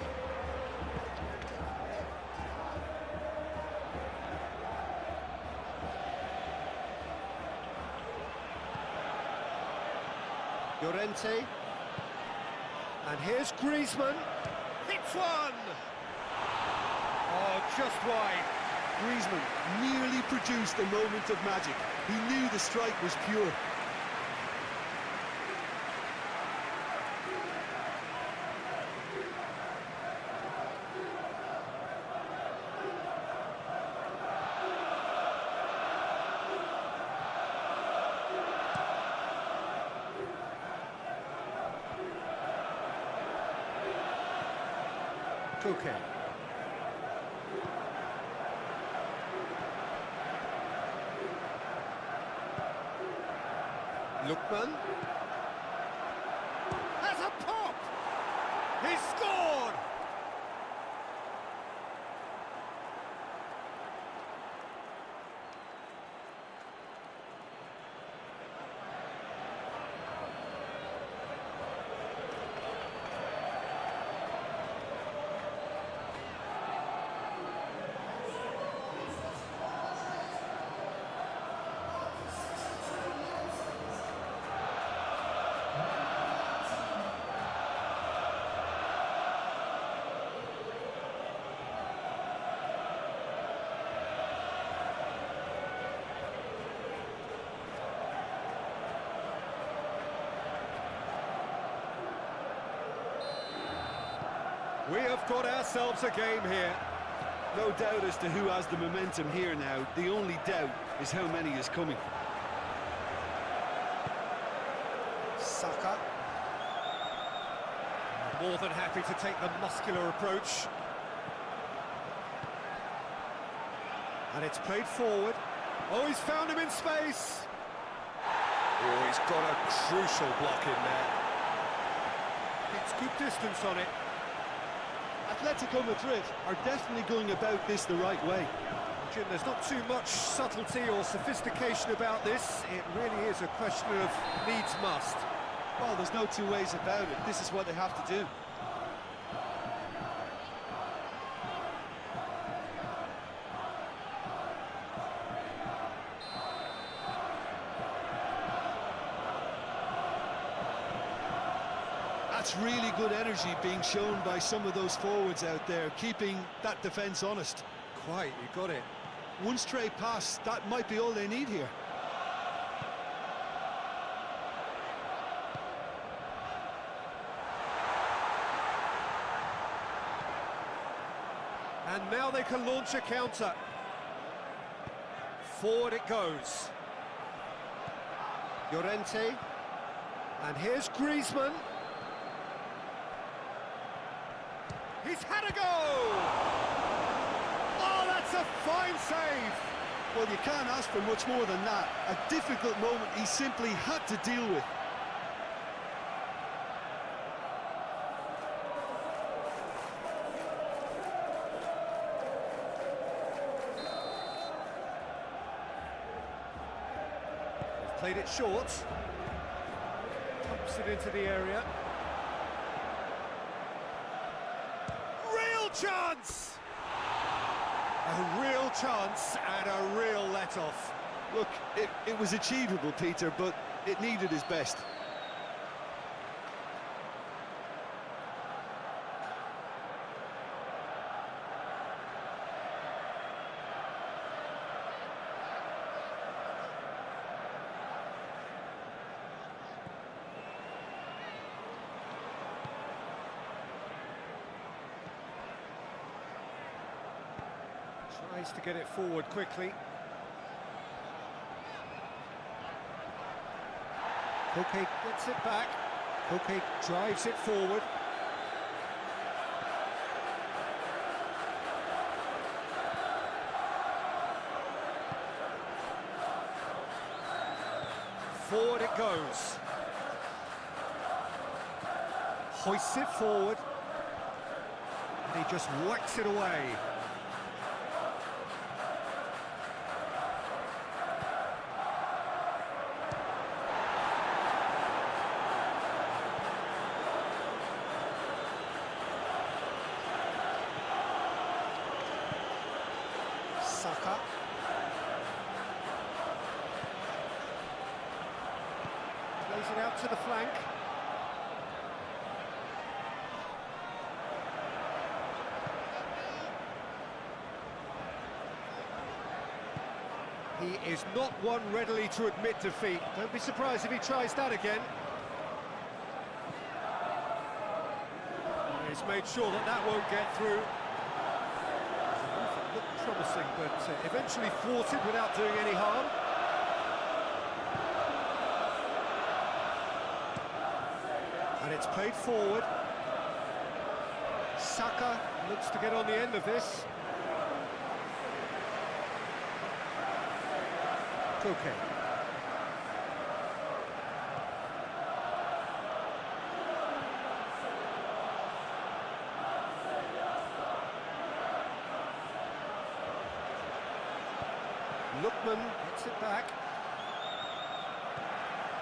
Llorente. And here's Griezmann. Hits one! Oh, just wide. Griezmann nearly produced a moment of magic. He knew the strike was pure. Koke. Lookman. Has a pop! He's scored! We have got ourselves a game here. No doubt as to who has the momentum here now. The only doubt is how many is coming. Saka. More than happy to take the muscular approach. And it's played forward. Oh, he's found him in space. Oh, he's got a crucial block in there. It's good distance on it. Atletico Madrid are definitely going about this the right way. Jim, there's not too much subtlety or sophistication about this. It really is a question of needs must. Well, there's no two ways about it. This is what they have to do. That's really good energy being shown by some of those forwards out there, keeping that defence honest. Quite, you got it. One straight pass, that might be all they need here. And now they can launch a counter. Forward it goes. Llorente. And here's Griezmann. He's had a go! Oh, that's a fine save! Well, you can't ask for much more than that. A difficult moment he simply had to deal with. He's played it short. Pumps it into the area. Chance! A real chance and a real let-off. Look, it was achievable, Peter, but it needed his best. Tries to get it forward quickly. Koke gets it back. Koke drives it forward. Forward it goes. Hoists it forward. And he just whacks it away. Saka. Plays it out to the flank. He is not one readily to admit defeat. Don't be surprised if he tries that again. He's made sure that that won't get through. Looked promising, but eventually thwarted without doing any harm. And it's played forward. Saka looks to get on the end of this. Koke. Lookman gets it back.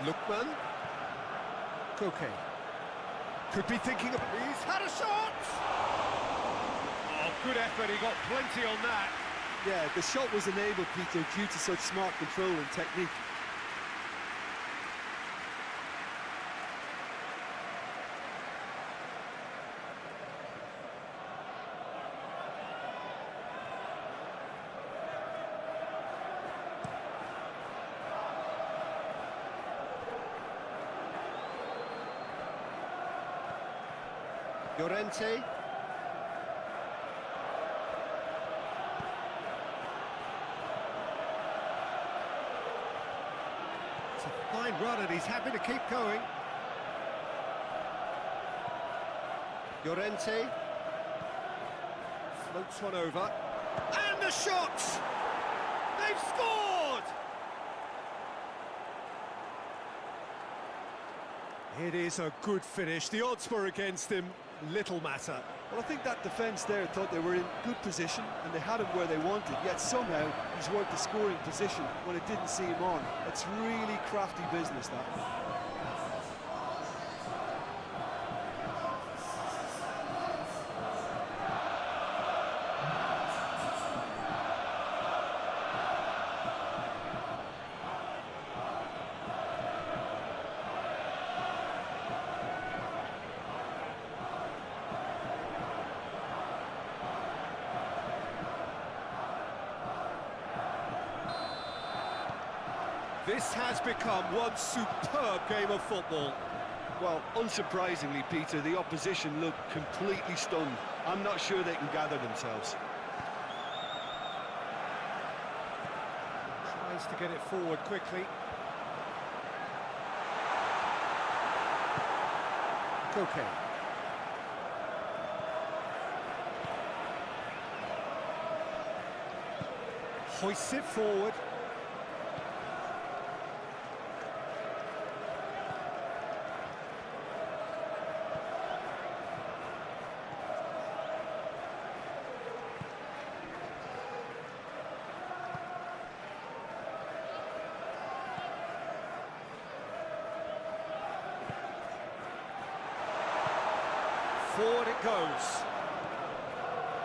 Lookman. Koke. Could be thinking of... He's had a shot! Oh, good effort, he got plenty on that. Yeah, the shot was enabled, Peter, due to such smart control and technique. Llorente. It's a fine run and he's happy to keep going. Llorente. Floats one over. And the shot! They've scored! It is a good finish. The odds were against him. Little matter. Well, I think that defence there thought they were in good position and they had him where they wanted, yet somehow he's worked the scoring position when it didn't see him on. It's really crafty business, that. This has become one superb game of football. Well, unsurprisingly, Peter, the opposition look completely stunned. I'm not sure they can gather themselves. Tries to get it forward quickly. Koke. Hoists it forward. Forward it goes.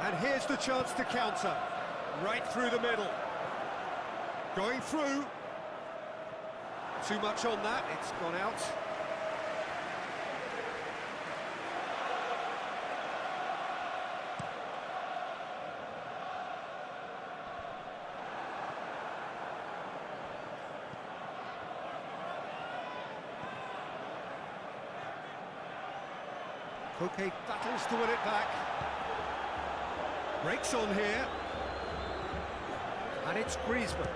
And here's the chance to counter. Right through the middle. Going through. Too much on that, it's gone out. Koke battles to win it back. Breaks on here. And it's Griezmann.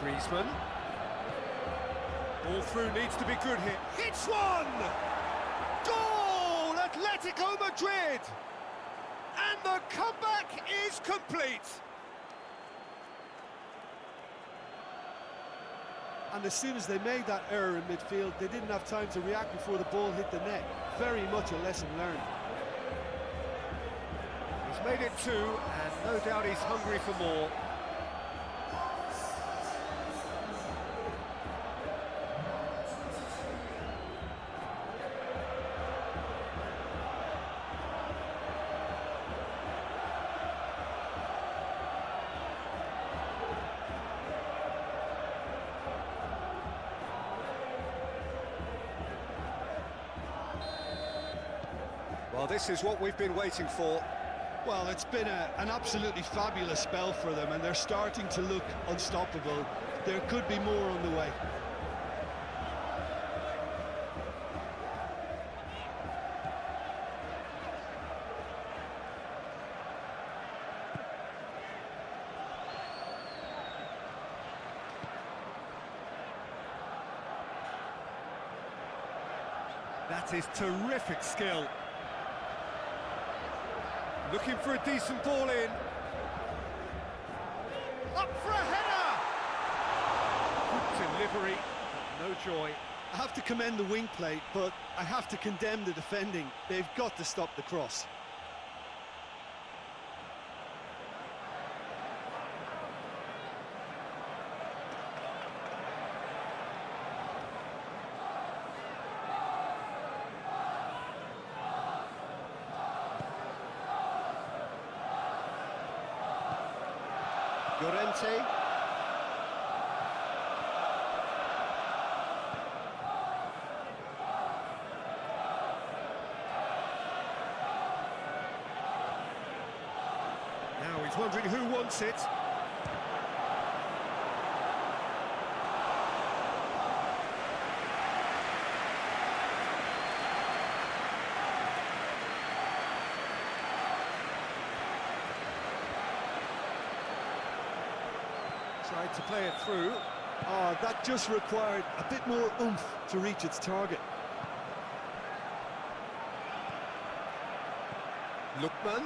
Griezmann. Ball through needs to be good here. Hits one! Goal! Atletico Madrid! And the comeback is complete. And as soon as they made that error in midfield, they didn't have time to react before the ball hit the net. Very much a lesson learned. He's made it two, and no doubt he's hungry for more. Well, this is what we've been waiting for. Well, it's been an absolutely fabulous spell for them, and they're starting to look unstoppable. There could be more on the way. That is terrific skill. Looking for a decent ball in. Up for a header! Good delivery, but no joy. I have to commend the wing play, but I have to condemn the defending. They've got to stop the cross. Llorente. Now he's wondering who wants it. Tried to play it through. Oh, that just required a bit more oomph to reach its target. Lookman.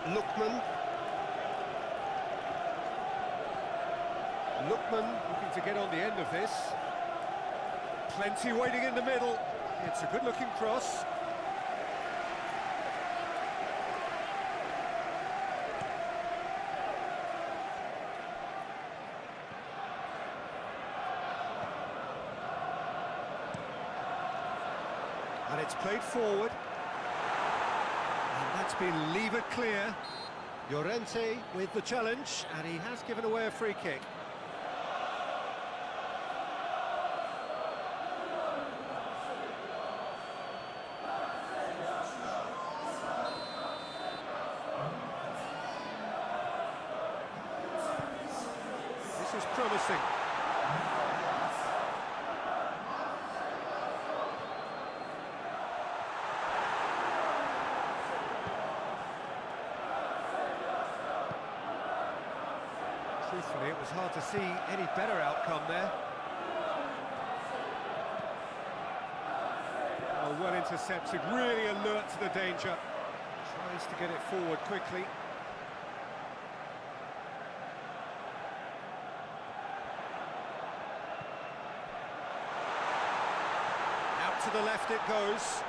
Lookman. Lookman looking to get on the end of this. Plenty waiting in the middle. It's a good-looking cross. And it's played forward. And that's been levered clear. Llorente with the challenge, and he has given away a free kick. This is promising. Truthfully, it was hard to see any better outcome there. Oh, well intercepted, really alert to the danger. Tries to get it forward quickly. Out to the left it goes.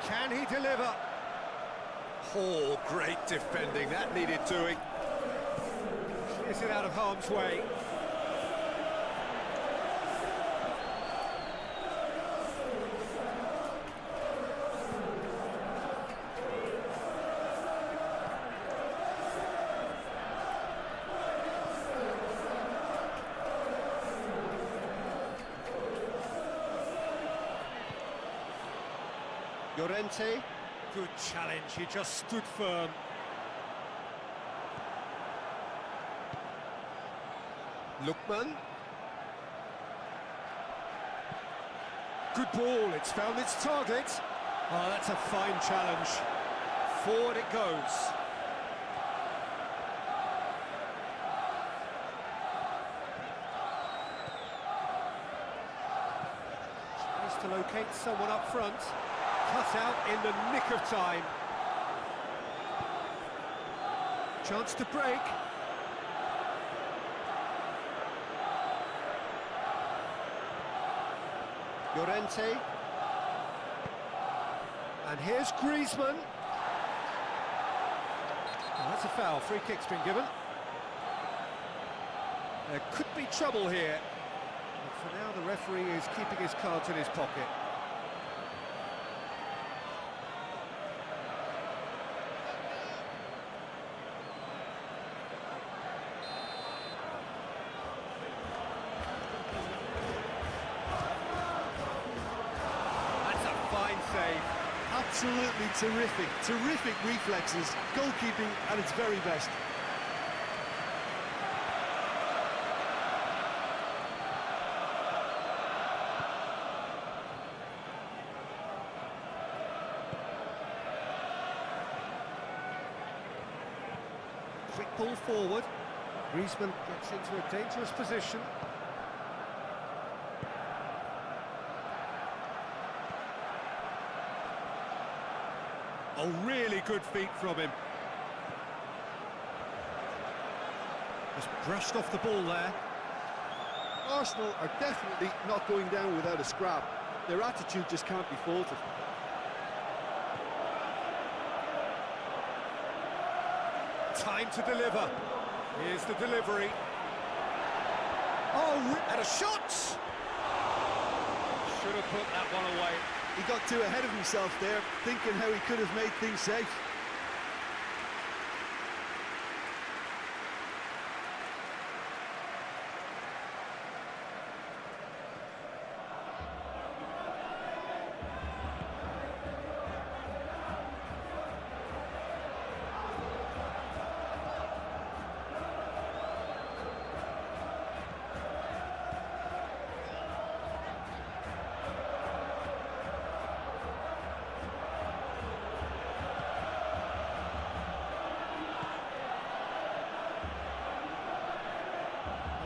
Can he deliver? Oh, great defending, that needed doing. Is it out of harm's way? Llorente, good challenge, he just stood firm. Lookman. Good ball, it's found its target. Oh, that's a fine challenge. Forward it goes. Tries to locate someone up front. Cut out in the nick of time. Chance to break. Llorente. And here's Griezmann. Oh, that's a foul. Free kick's been given. There could be trouble here. But for now, the referee is keeping his cards in his pocket. Save. Absolutely terrific reflexes, goalkeeping at its very best. Quick ball forward. Griezmann gets into a dangerous position. Oh, really good feet from him. Just brushed off the ball there. Arsenal are definitely not going down without a scrap. Their attitude just can't be faulted. Time to deliver. Here's the delivery. Oh, and a shot! Should have put that one away. He got too ahead of himself there, thinking how he could have made things safe.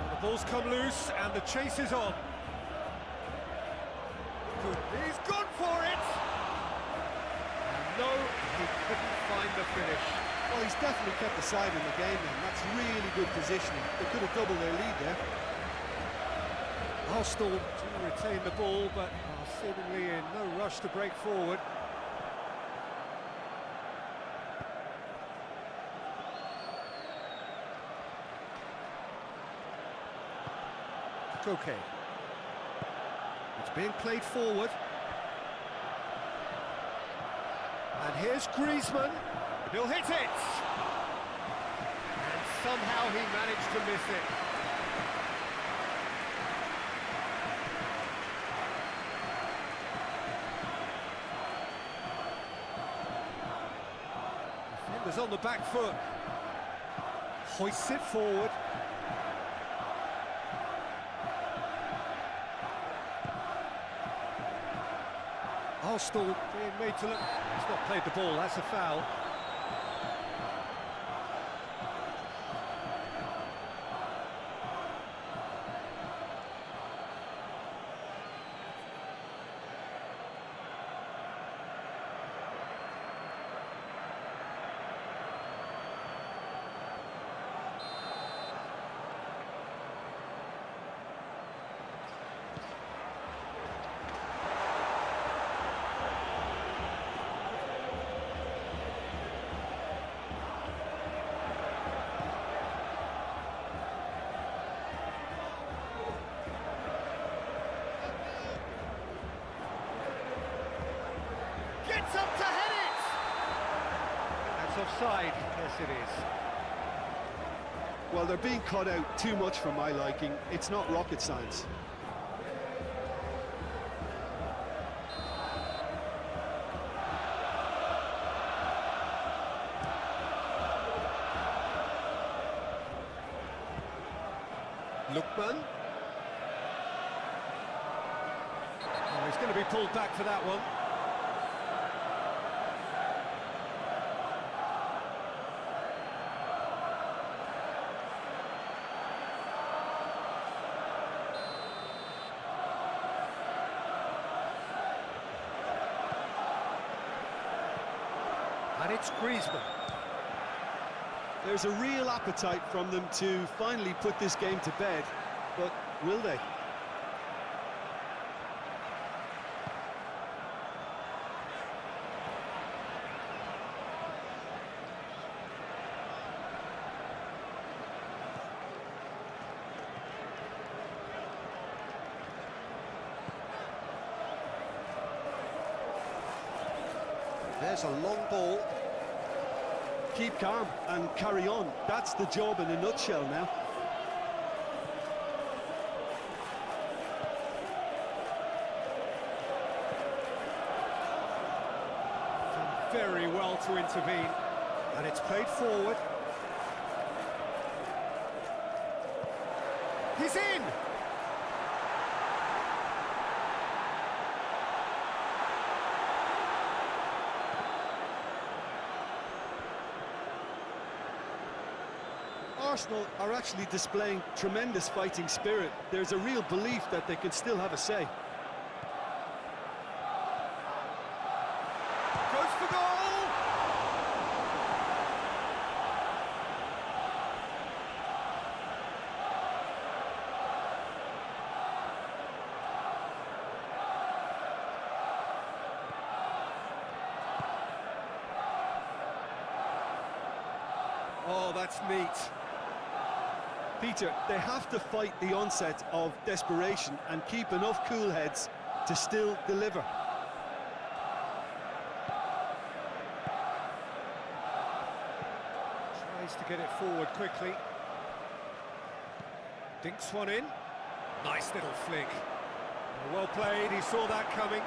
The ball's come loose and the chase is on. Good. He's gone for it! No, he couldn't find the finish. Well, he's definitely kept the side in the game, and that's really good positioning. They could have doubled their lead there. Arsenal do retain the ball, but are seemingly in no rush to break forward. Okay. It's being played forward. And here's Griezmann. He'll hit it! And somehow he managed to miss it. Defenders on the back foot. Hoists it forward. Arsenal being made to look... He's not played the ball, that's a foul. Gets up to head it! That's offside, yes it is. Well, they're being cut out too much for my liking. It's not rocket science. Lookman. Oh, he's going to be pulled back for that one. And it's Griezmann. There's a real appetite from them to finally put this game to bed, but will they? There's a long ball. Keep calm and carry on. That's the job in a nutshell now. Done very well to intervene. And it's played forward. He's in! Arsenal are actually displaying tremendous fighting spirit. There's a real belief that they can still have a say. Goes for goal! Oh, that's neat. Peter, they have to fight the onset of desperation and keep enough cool heads to still deliver. Tries to get it forward quickly. Dinks one in. Nice little flick. Well played, he saw that coming.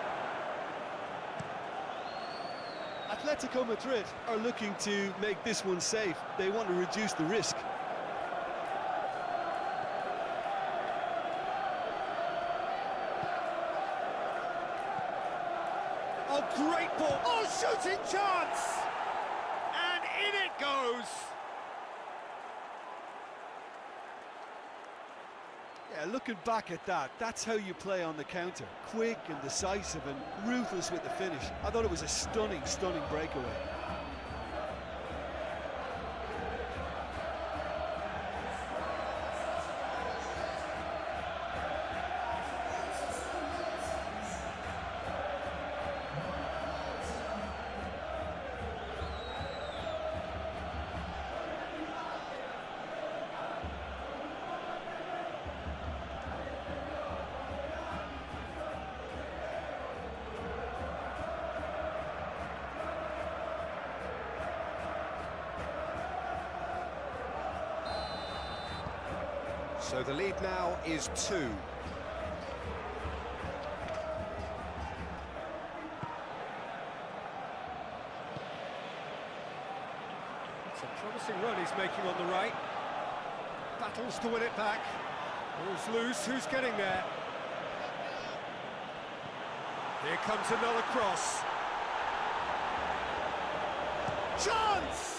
Atletico Madrid are looking to make this one safe. They want to reduce the risk. Oh, great ball! Oh, shooting chance! And in it goes! Yeah, looking back at that, that's how you play on the counter. Quick and decisive and ruthless with the finish. I thought it was a stunning, stunning breakaway. So the lead now is 2. It's a promising run he's making on the right. Battles to win it back. Ball's loose, who's getting there? Here comes another cross. Chance!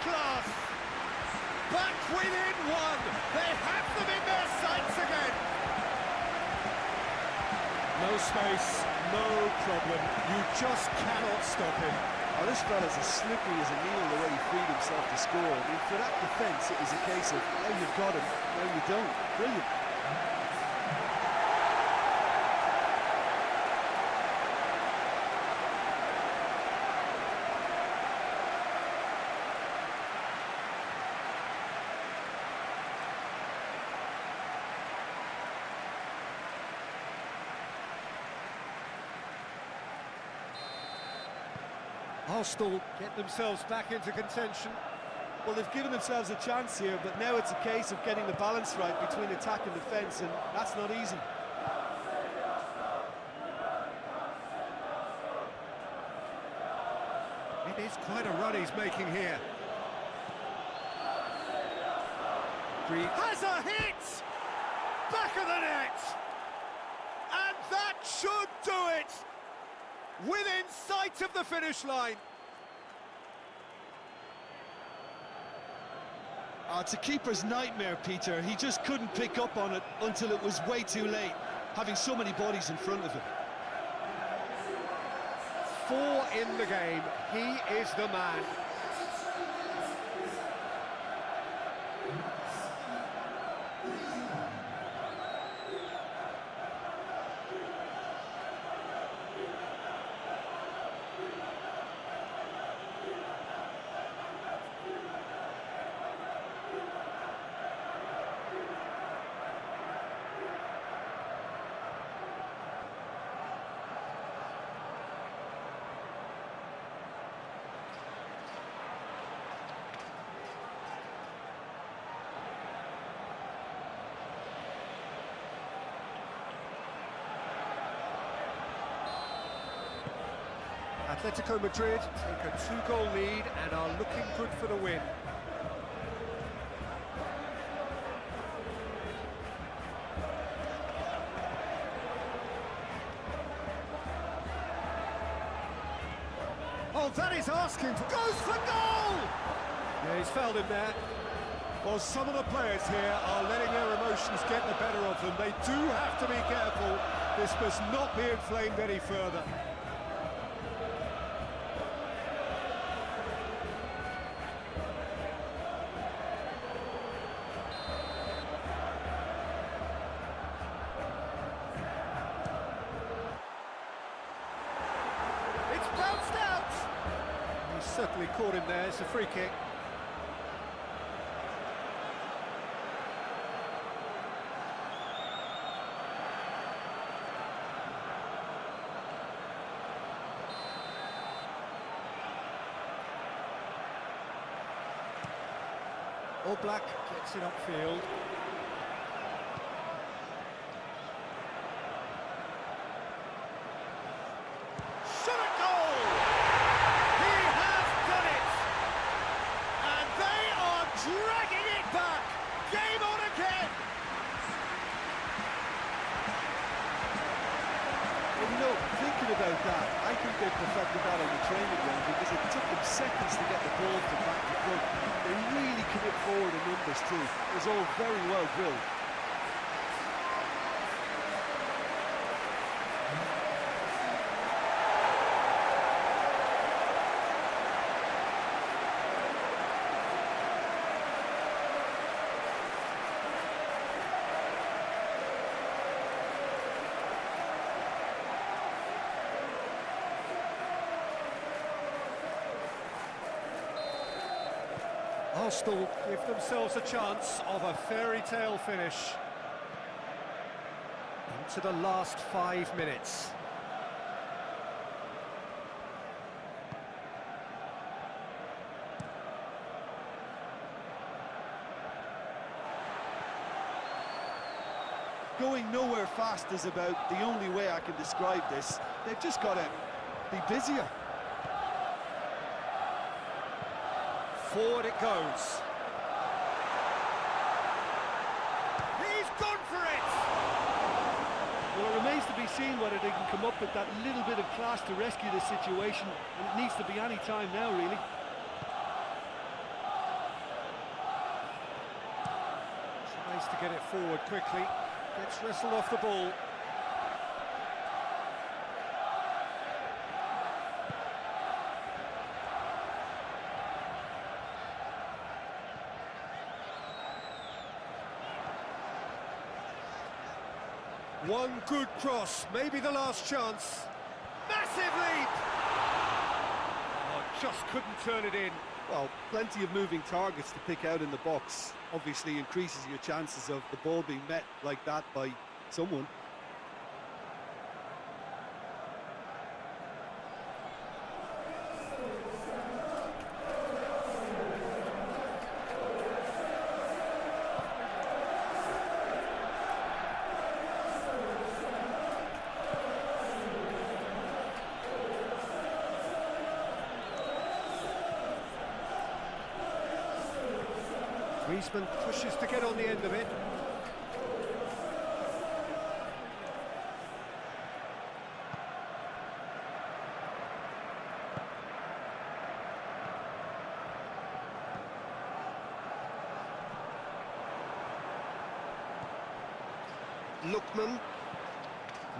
Class. Back within 1. They have them in their sights again. No space, no problem. You just cannot stop him. Oh, this fella's as slippery as a needle the way he freed himself to score. I mean, for that defence, it was a case of, oh, you've got him, no, you don't. Brilliant. Arsenal get themselves back into contention. Well, they've given themselves a chance here, but now it's a case of getting the balance right between attack and defence, and that's not easy. It is quite a run he's making here. Has a hit! Back of the net! And that should do it! Within sight of the finish line. Oh, it's a keeper's nightmare, Peter. He just couldn't pick up on it until it was way too late, having so many bodies in front of him. 4 in the game. He is the man. Atletico Madrid take a 2-goal lead and are looking good for the win. Oh, that is asking for... Goes for goal! Yeah, he's fouled him there. Well, some of the players here are letting their emotions get the better of them. They do have to be careful. This must not be inflamed any further. certainly caught him there. It's a free kick. Black gets it upfield. Shot a goal! He has done it! And they are dragging it back! Game on again! Well, you know, thinking about that, I think they perfected that on the training ground because it took them seconds to get the ball from back to front. They really commit forward in numbers too. It was all very well drilled. Arsenal give themselves a chance of a fairy tale finish. Into the last 5 minutes. Going nowhere fast is about the only way I can describe this. They've just got to be busier. Forward it goes. He's gone for it! Well, it remains to be seen whether they can come up with that little bit of class to rescue this situation, and it needs to be any time now, really. Tries to get it forward quickly. Gets wrestled off the ball. One good cross, maybe the last chance. Massive leap! Oh, just couldn't turn it in. Well, plenty of moving targets to pick out in the box. Obviously increases your chances of the ball being met like that by someone. Griezmann pushes to get on the end of it.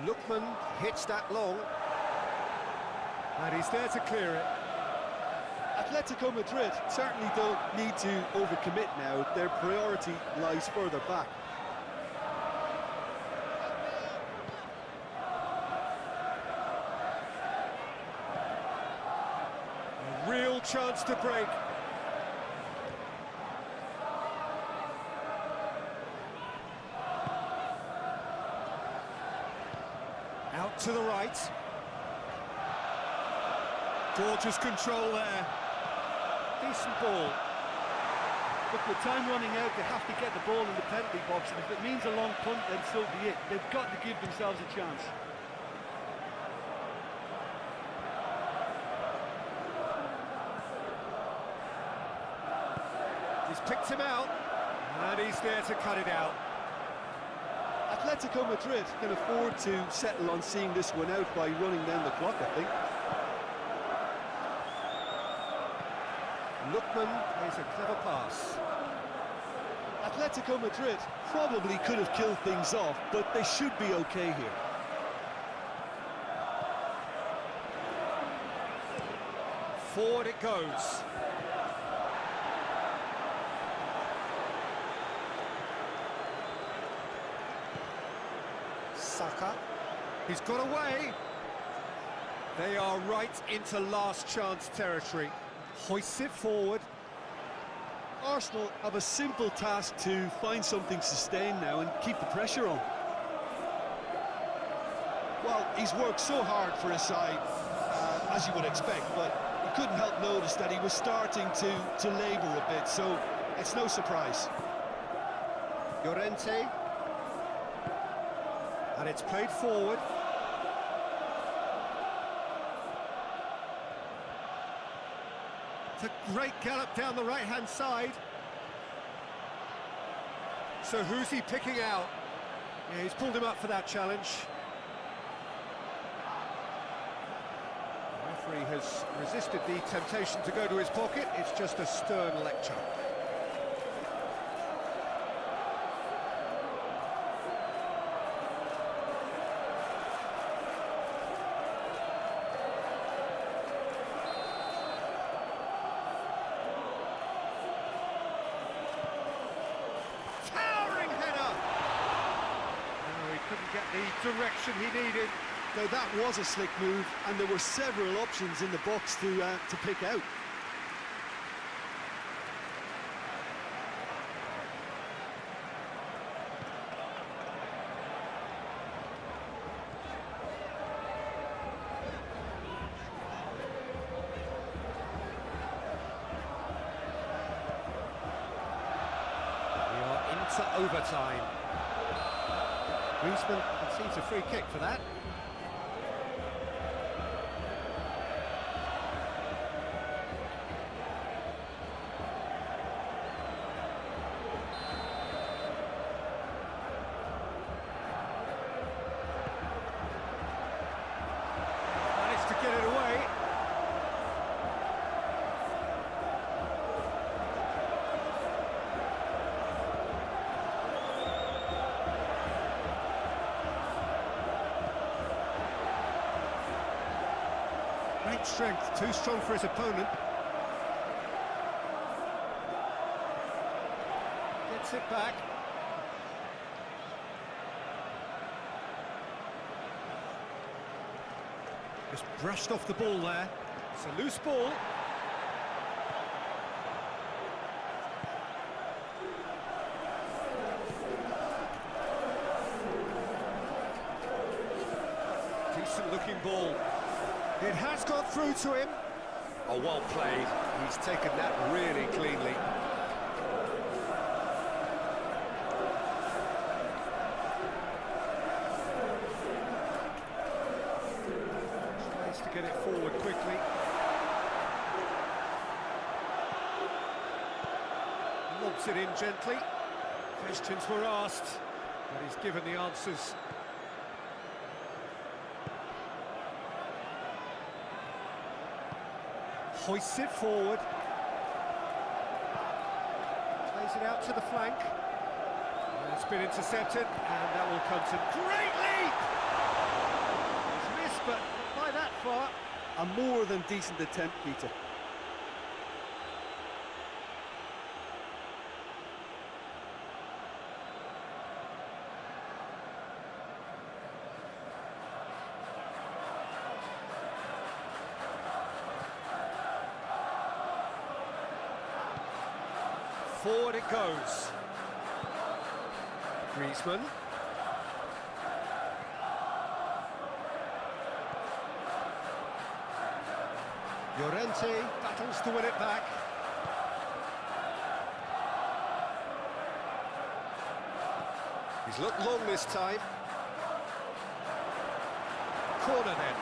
Lookman hits that long. And he's there to clear it. Atletico Madrid certainly don't need to overcommit now. Their priority lies further back. A real chance to break. Out to the right. Gorgeous control there. Decent ball. Look, with time running out, they have to get the ball in the penalty box, and if it means a long punt, then so be it. They've got to give themselves a chance. He's picked him out, and he's there to cut it out. Atletico Madrid can afford to settle on seeing this one out by running down the clock, I think. Lookman plays a clever pass. Atletico Madrid probably could have killed things off, but they should be okay here. Forward it goes. Saka. He's got away. They are right into last chance territory. Hoists it forward. Arsenal have a simple task to find something sustained now and keep the pressure on. Well, he's worked so hard for his side, as you would expect, but you couldn't help notice that he was starting to labour a bit, so it's no surprise. Llorente. And it's played forward. It's a great gallop down the right-hand side. So who's he picking out? Yeah, he's pulled him up for that challenge. The referee has resisted the temptation to go to his pocket. It's just a stern lecture. Get the direction he needed. Now that was a slick move, and there were several options in the box to pick out. We are into overtime. Griezmann concedes a free kick for that. Managed to get it away. Great strength, too strong for his opponent. Gets it back. Just brushed off the ball there. It's a loose ball. Decent looking ball. It has got through to him. Oh, well played. He's taken that really cleanly. Tries to get it forward quickly. Lobs it in gently. Questions were asked, but he's given the answers. Hoists it forward. Plays it out to the flank. And it's been intercepted, and that will come to great leap! He's missed, but not by that far. A more than decent attempt, Peter. Forward it goes. Griezmann. Llorente battles to win it back. He's looked long this time. Corner then.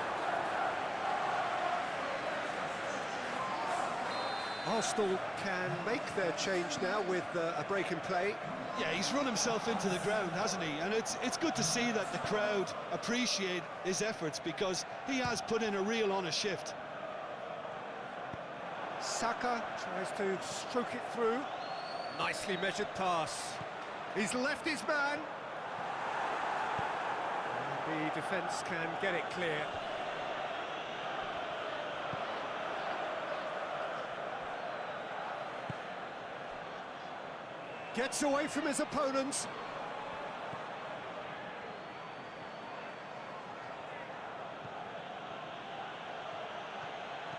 Arsenal can make their change now with a break in play. Yeah, he's run himself into the ground, hasn't he? And it's good to see that the crowd appreciate his efforts, because he has put in a real honest shift. Saka tries to stroke it through. Nicely measured pass. He's left his man. And the defence can get it clear. Gets away from his opponents.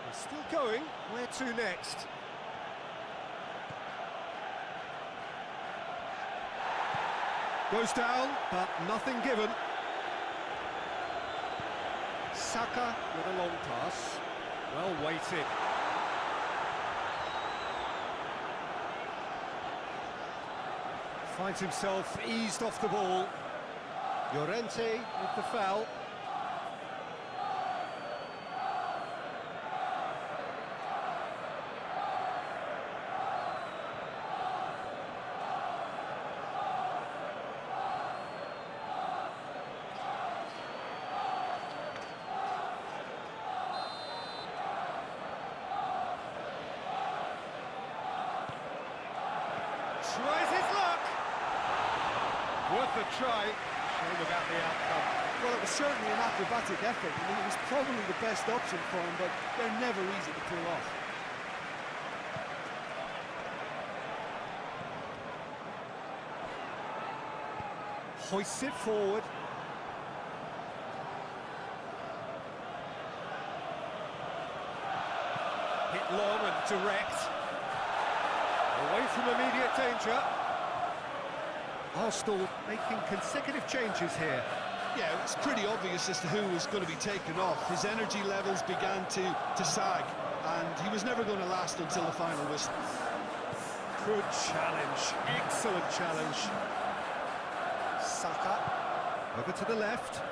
He's still going. Where to next? Goes down, but nothing given. Saka with a long pass. Well weighted. Finds himself eased off the ball. Llorente with the foul. Tries his luck. Worth a try. Shame about the outcome. Well, it was certainly an acrobatic effort. I mean, it was probably the best option for him, but they're never easy to pull off. Hoists it forward. Hit long and direct. Away from immediate danger. Arsenal making consecutive changes here. Yeah, it's pretty obvious as to who was going to be taken off. His energy levels began to sag, and he was never going to last until the final whistle. Good challenge, excellent challenge. Saka, over to the left.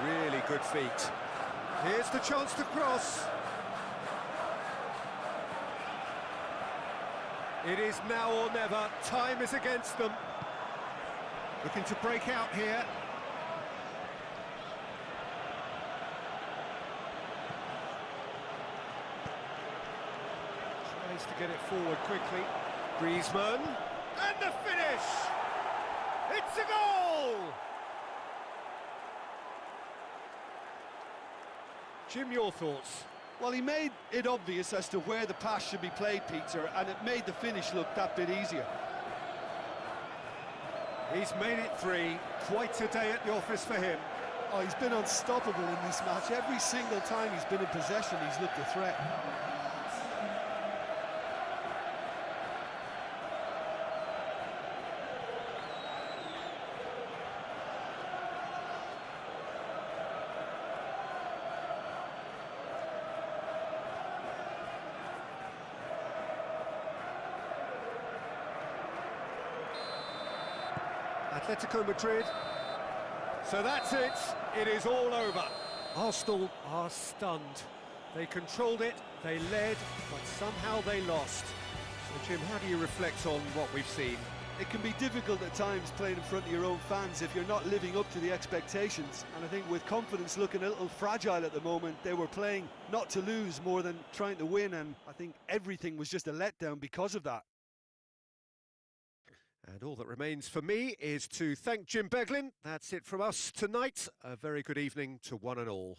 Really good feet. Here's the chance to cross. It is now or never. Time is against them. Looking to break out here. Tries to get it forward quickly. Griezmann. And the finish! It's a goal! Jim, your thoughts? Well, he made it obvious as to where the pass should be played, Peter, and it made the finish look that bit easier. He's made it three. Quite a day at the office for him. Oh, he's been unstoppable in this match. Every single time he's been in possession, he's looked a threat. Atletico Madrid. So that's it. It is all over. Arsenal are stunned. They controlled it, they led, but somehow they lost. So, Jim, how do you reflect on what we've seen? It can be difficult at times playing in front of your own fans if you're not living up to the expectations. And I think with confidence looking a little fragile at the moment, they were playing not to lose more than trying to win, and I think everything was just a letdown because of that. And all that remains for me is to thank Jim Beglin. That's it from us tonight. A very good evening to one and all.